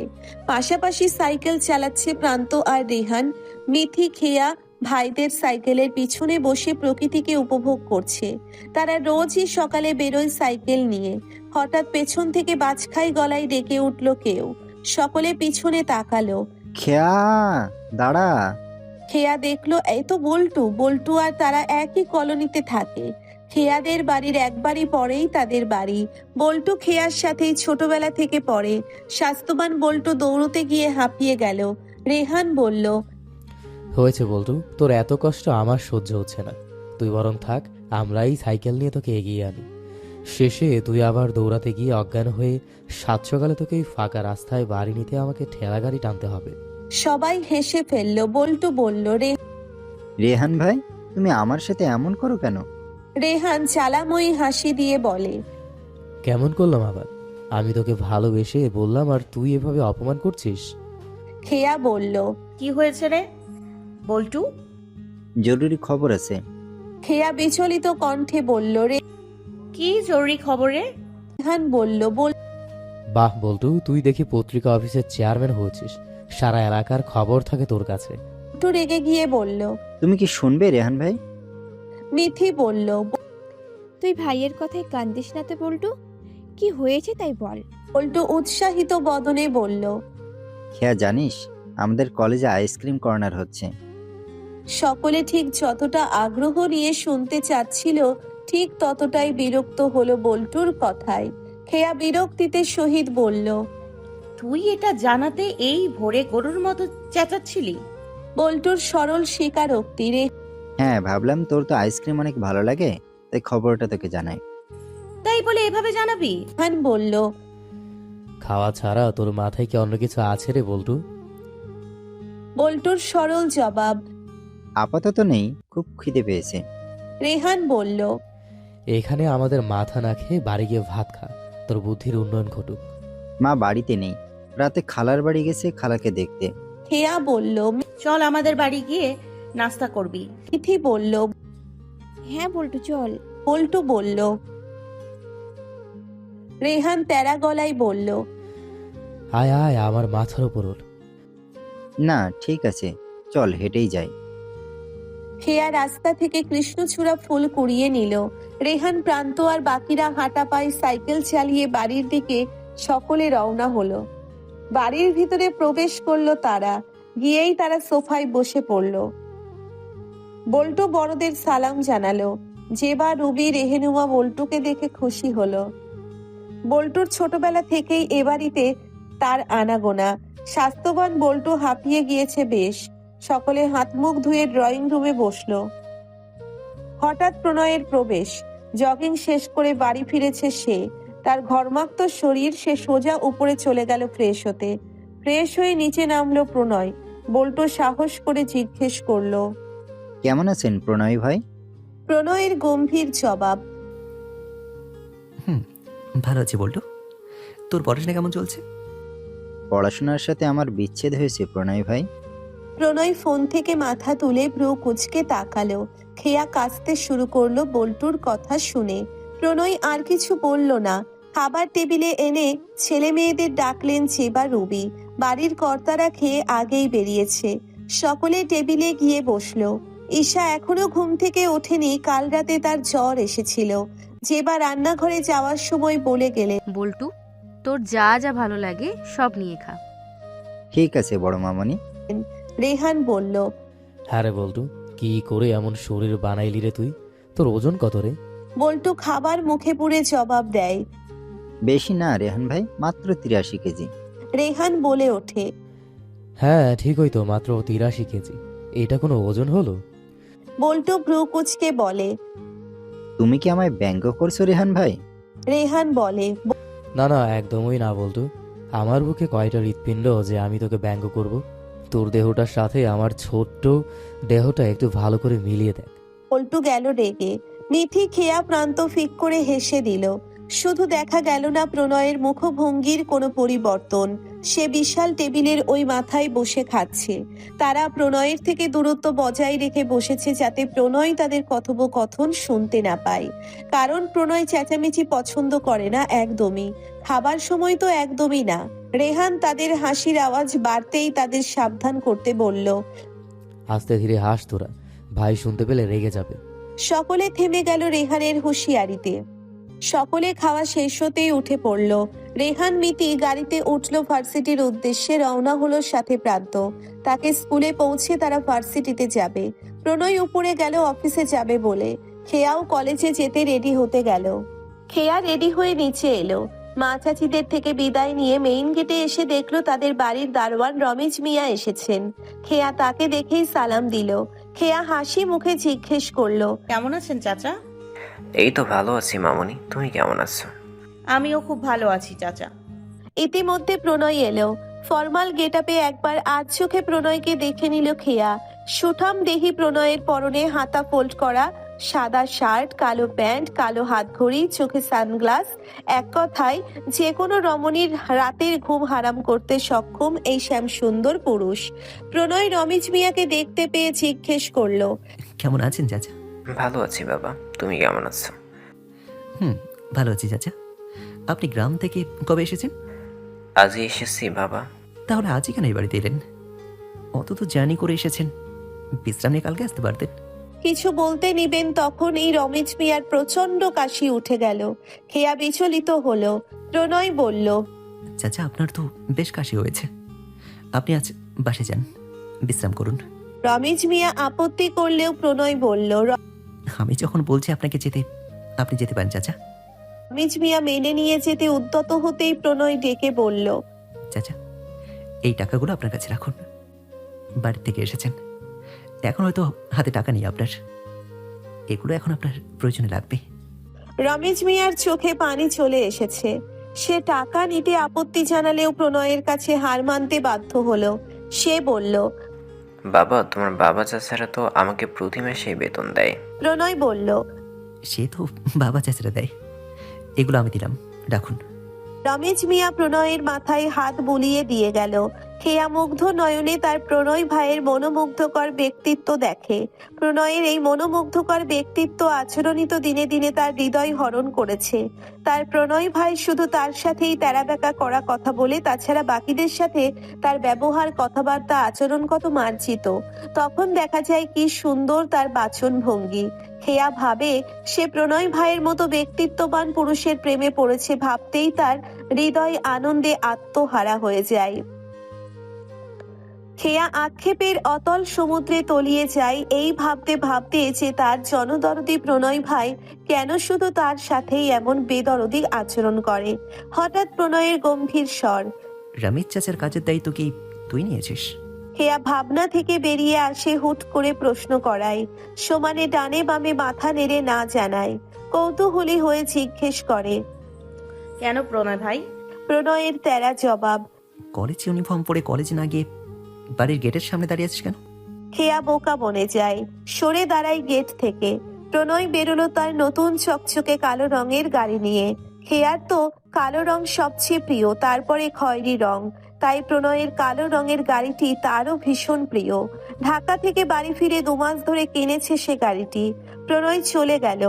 পাশাপাশি সাইকেল চালাচ্ছে প্রান্ত আর রেহান। মিথি, খেয়া ভাইদের সাইকেলের পিছনে বসে প্রকৃতিকে উপভোগ করছে। তারা রোজই সকালে বেরোয় সাইকেল নিয়ে। হঠাৎ পেছন থেকে বাজখাই গলায় ডেকে উঠল কেউ। সকলে পিছনে তাকালো। খেয়া, দাঁড়া। খেয়া দেখলো এই তো বল্টু। বল্টু আর তারা একই কলোনিতে থাকে। খেয়াদের বাড়ির একবারই পরেই তাদের বাড়ি। বল্টু খেয়ার সাথেই ছোটবেলা থেকে পড়ে। স্বাস্থ্যবান বল্টু দৌড়তে গিয়ে হাঁপিয়ে গেল। রেহান বলল, হয়েছে বলটু, তোর এত কষ্ট আমার সহ্য হচ্ছে না। তুই বরং থাক, আমরাই সাইকেল নিয়ে তোকে এগিয়ে আনি। শেষে তুই আবার দৌড়াতে গিয়ে অজ্ঞান হয়ে সাত সকালে তোকে এই ফাঁকা রাস্তায় বাড়ি নিতে আমাকে ঠেলা গাড়ি টানতে হবে। সবাই হেসে ফেললো। বল্টু বলল, রেহান ভাই, তুমি আমার সাথে এমন করো কেন? রেহান চালাময়ী হাসি দিয়ে বলে, কেমন করলাম আবার? আমি তোকে ভালোবেসে বললাম আর তুই এভাবে অপমান করছিস? খেয়া বলল, কি হয়েছে রে বল্টু? জরুরি খবর আছে। খেয়া বিচলিত কণ্ঠে বলল, কি জরুরি খবরে? রেহান বলল, বাহ বলটু, তুই দেখি পত্রিকা অফিসের চেয়ারম্যান হয়েছিস। সারা এলাকার খবর থাকে তোর কাছে। বল্টু রেগে গিয়ে বলল। তুমি কি শুনবে রেহান ভাই? মিথি বলল, তুই ভাইয়ের কথায় কান্দিস না তো বল্টু, কি হয়েছে তাই বল। বল্টু উৎসাহিত বদনে বলল, খেয়া, জানিস আমাদের কলেজে আইসক্রিম কর্নার হচ্ছে। সকলে ঠিক যতটা আগ্রহ নিয়ে শুনতে চাচ্ছিল ঠিক ততটাই বিরক্ত হলো বল্টুর কথায়। খেয়া বিরক্তিতে সহিত বলল, তুই এটা জানাতে এই ভোরে গরুর মতো চেঁচাচ্ছিলি? বল্টুর সরল স্বীকারোক্তি। হ্যাঁ, ভাবলাম তোর তো আইসক্রিম অনেক ভালো লাগে, তাই খবরটা তোকে জানাই। তাই বলে এভাবে জানাবি? রেহান বলল, খাওয়া ছাড়া তোর মাথায় কি অন্য কিছু আছে রে বল্টু? বল্টুর সরল জবাব। আপাতত নেই, খুব খিদে পেয়েছে। রেহান বলল, এখানে আমাদের মাথা না খেয়ে বাড়ি গিয়ে ভাত খা, তোর বুদ্ধির উন্নয়ন ঘটুক। মা বাড়িতে নেই, রাতে খালার বাড়ি গেছে খালাকে দেখতে। খেয়া বলল, চল আমাদের বাড়ি গিয়ে নাস্তা করবি। মিথি বলল, হ্যাঁ বল্টু চল। বল্টু বলল। রেহান তেরা গলায় বলল, আয় আয় আমার মাথার উপর ওঠ। না ঠিক আছে, চল হেঁটেই যাই। খেয়া রাস্তা থেকে কৃষ্ণচূড়া ফুল কুড়িয়ে নিল। রেহান, প্রান্ত আর বাকিরা হাঁটা পায়ে সাইকেল চালিয়ে বাড়ির দিকে সকলে রওনা হলো। বাড়ির ভিতরে প্রবেশ করলো তারা। গিয়েই তারা সোফায় বসে পড়ল। বল্টু বড়দের সালাম জানালো। জেবা, রুবি, রেহেনুমা বল্টুকে দেখে খুশি হলো। বল্টুর ছোটবেলা থেকেই এ বাড়িতে তার আনাগোনা। স্বাস্থ্যবান বল্টু হাঁপিয়ে গিয়েছে বেশ। সকলে হাত মুখ ধুয়ে ড্রয়িং রুমে বসলো। হঠাৎ প্রণয়ের প্রবেশ। জগিং শেষ করে বাড়ি ফিরেছে সে। তার ঘর্মাক্ত শরীর, সে সোজা উপরে চলে গেল ফ্রেশ হতে। ফ্রেশ হয়ে নিচে নামলো প্রণয়। বল্টু সাহস করে জিজ্ঞেস করলো, কেমন আছেন প্রণয় ভাই? প্রণয়ের গম্ভীর জবাব, ভালো আছি বল্টু। তোর পড়াশোনা কেমন চলছে? পড়াশোনার সাথে আমার বিচ্ছেদ হয়েছে প্রণয় ভাই। প্রণয় ফোন থেকে মাথা তুলে ভ্রু কুঁচকে তাকালো। খেয়া কাঁচতে শুরু করলো বল্টুর কথা শুনে। প্রণয় আর কিছু বলল না। খাবার টেবিলে এনে ছেলে মেয়েদের ডাকলেন চেবা রুবি। বাড়ির কর্তারা খেয়ে আগেই বেরিয়েছে। সকলে টেবিলে গিয়ে বসলো। ঈশা এখনো ঘুম থেকে ওঠেনি। কাল রাতে তার জ্বর এসেছিল। যেবা রান্নাঘরে যাওয়ার সময় বলে গেলে, বল্টু, তোর যা যা ভালো লাগে সব নিয়ে খা। ঠিক আছে বড় মামনি। রেহান বলল, হ্যাঁ রে বল্টু, কি করে এমন শরীর বানাইলি রে তুই? তোর ওজন কত রে? বল্টু খাবার মুখে পুরে জবাব দেয়। বেশি না রেহান ভাই, মাত্র 83 কেজি। রেহান বলে ওঠে, হ্যাঁ ঠিকই তো, মাত্র 83 কেজি। এটা কোনো ওজন হলো? বল্টু ভ্রু কুঁচকে বলে। তুমি কি আমায় ব্যঙ্গ করছো রেহান ভাই? রেহান বলে, না না, একদমই না বল্টু। আমার বুকে কয়টা হৃৎপিণ্ড যে আমি তোকে ব্যঙ্গ করব? তোর দেহটার সাথে আমার ছোট্ট দেহটা একটু ভালো করে মিলিয়ে দেখ। বল্টু গেল রেগে। মিঠি খেয়া প্রান্ত ফিক করে হেসে দিল। শুধু দেখা গেল না প্রণয়ের মুখভঙ্গির কোনো পরিবর্তন। সে বিশাল টেবিলের ওই মাথায় বসে খাচ্ছে। তারা প্রণয়ের থেকে দূরত্ব বজায় রেখে বসেছে যাতে প্রণয় তাদের কথোপকথন শুনতে না পায়। কারণ প্রণয় চেঁচামেচি পছন্দ করে না একদমই। খাবার সময় তো একদমই না। রেহান তাদের হাসির আওয়াজ বাড়তেই তাদের সাবধান করতে বলল। আস্তে ধীরে হাস তোরা, ভাই শুনতে পেলে রেগে যাবে। সকলে থেমে গেল রেহানের হুঁশিয়ারিতে। সকলে খাওয়া শেষ হতেই উঠে পড়ল। রেহান মিতি গাড়িতে উঠল ভার্সিটির উদ্দেশ্যে। রওনা হলো সাথে প্রান্ত। তাকে স্কুলে পৌঁছে তারা ভার্সিটিতে যাবে। প্রণয় উপরে গেল অফিসে যাবে বলে। খেয়াও কলেজে যেতে রেডি হতে গেল। খেয়া রেডি হয়ে নিচে এলো। মা চাচিদের থেকে বিদায় নিয়ে মেইন গেটে এসে দেখলো তাদের বাড়ির দারোয়ান রমেশ মিয়া এসেছেন। খেয়া তাকে দেখেই সালাম দিল। খেয়া হাসি মুখে জিজ্ঞেস করলো, কেমন আছেন চাচা? এই তো ভালো আছি মামনি, তুমি কেমন আছো? আমিও খুব ভালো আছি চাচা। ইতিমধ্যে প্রণয় এলো। ফর্মাল গেটআপে একবার আজ চোখে প্রণয়কে দেখে নিল খেয়া। সুঠাম দেহি প্রণয়ের পরনে হাতা ফোল্ড করা সাদা শার্ট, কালো প্যান্ট, কালো হাতঘড়ি, চোখে সানগ্লাস। এক কথায় যে কোনো রমণীর রাতের ঘুম হারাম করতে সক্ষম এই শ্যামসুন্দর পুরুষ। প্রণয় রমেশ মিয়াকে দেখতে পেয়ে জিজ্ঞেস করলো, কেমন আছেন চাচা? ভালো আছি বাবা, তুমি কেমন আছো? ভালো আছি চাচা। আপনি গ্রাম থেকে কবে এসেছেন? আজই এসেছি বাবা। তাহলে আজই কেন এই বাড়িতে এলেন? অত তো জার্নি করে এসেছেন, বিশ্রাম নিয়ে কালকে আসতে পারতেন। কিছু বলতে নিবেন তখন এই রমেশ মিয়ার প্রচন্ড কাশি উঠে গেল। খেয়া বিচলিত হলো। প্রণয় বলল, চাচা আপনার তো বেশ কাশি হয়েছে, আপনি আজ বাসে যান, বিশ্রাম করুন। রমেশ মিয়া আপত্তি করলেও প্রণয় বলল, আমি যখন বলছি আপনাকে যেতে, আপনি যেতে পারেন চাচা। রমেশ মিয়া মেনে নিয়ে যেতে উদ্যত হতেই প্রণয় ডেকে বলল, চাচা এই টাকাগুলো আপনার কাছে রাখুন, বাড়ি থেকে এসেছেন, এখন হয়তো হাতে টাকা নেই আপনার, এগুলো এখন আপনার প্রয়োজনে লাগবে। রমেশ মিয়ার চোখে পানি চলে এসেছে। সে টাকা নিতে আপত্তি জানালেও প্রণয়ের কাছে হার মানতে বাধ্য হলো। সে বলল, বাবা, তোমার বাবা চাচারা তো আমাকে প্রতি মাসেই বেতন দেয়। প্রণয় বলল, সে তো বাবা চাচারা দেয়, এগুলো আমি দিলাম, রাখুন। রমেশ মিয়া প্রণয়ের মাথায় হাত বুলিয়ে দিয়ে গেল। খেয়া মুগ্ধ নয়নে তার প্রণয় ভাইয়ের মনোমুগ্ধকর ব্যক্তিত্ব দেখে। প্রণয়ের এই মনোমুগ্ধকর ব্যক্তিত্ব আচরণই তো দিনে দিনে তার হৃদয় হরণ করেছে। তার প্রণয় ভাই শুধু তার সাথেই তেরাবেকা করা কথা বলে, তাছাড়া বাকিদের সাথে তার ব্যবহার, কথাবার্তা, আচরণ কত মার্জিত। তখন দেখা যায় কি সুন্দর তার বাচন ভঙ্গি। খেয়া ভাবে সে প্রণয় ভাইয়ের মতো ব্যক্তিত্ববান পুরুষের প্রেমে পড়েছে। ভাবতেই তার হৃদয় আনন্দে আত্মহারা হয়ে যায়। খেয়া আক্ষেপের অতল সমুদ্রে তলিয়ে যায় এই ভাবতে ভাবতে যে তার জনদরদি প্রণয় ভাই কেন শুধু তার সাথেই এমন বেদরদি আচরণ করে। হঠাৎ প্রণয়ের গম্ভীর স্বর, রমিত চাচার কাজের দায়িত্ব কি তুই নিয়েছিস? হেয়া ভাবনা থেকে বেরিয়ে আসে, হুট করে প্রশ্ন করায়। সমানে ডানে বামে মাথা নেড়ে না জানায়, কৌতূহলী হয়ে জিজ্ঞেস করে। কেন প্রণয় ভাই? প্রণয়ের তেরা জবাব। কলেজ ইউনিফর্ম পরে কলেজে না গিয়ে বাড়ির গেটের সামনে দাঁড়িয়ে আছিস কেন? হেয়া বোকা বনে যায়, সরে দাঁড়ায় গেট থেকে। প্রণয় বেরোলো তার নতুন চকচকে কালো রঙের গাড়ি নিয়ে। হেয়ার তো কালো রং সবচেয়ে প্রিয়, তারপরে খয়েরি রং। তাই প্রণয়ের কালো রঙের গাড়িটি তারও ভীষণ প্রিয়। ঢাকা থেকে বাড়ি ফিরে 2 মাস ধরে কিনেছে সে গাড়িটি। প্রণয় চলে গেল।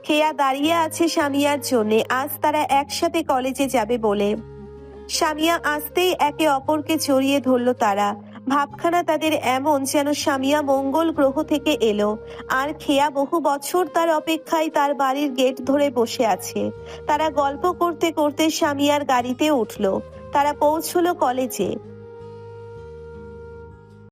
হেয়া দাঁড়িয়ে আছে সামিয়ার জন্যে, আজ তারা একসাথে কলেজে যাবে বলে। সামিয়া আসতেই একে অপরকে জড়িয়ে ধরল তারা। ভাবখানা তাদের এমন যেন সামিয়া মঙ্গল গ্রহ থেকে এলো, আর খেয়া বহু বছর তার অপেক্ষায় তার বাড়ির গেট ধরে বসে আছে। তারা গল্প করতে করতে সামিয়ার গাড়িতে উঠল। তারা পৌঁছলো কলেজে।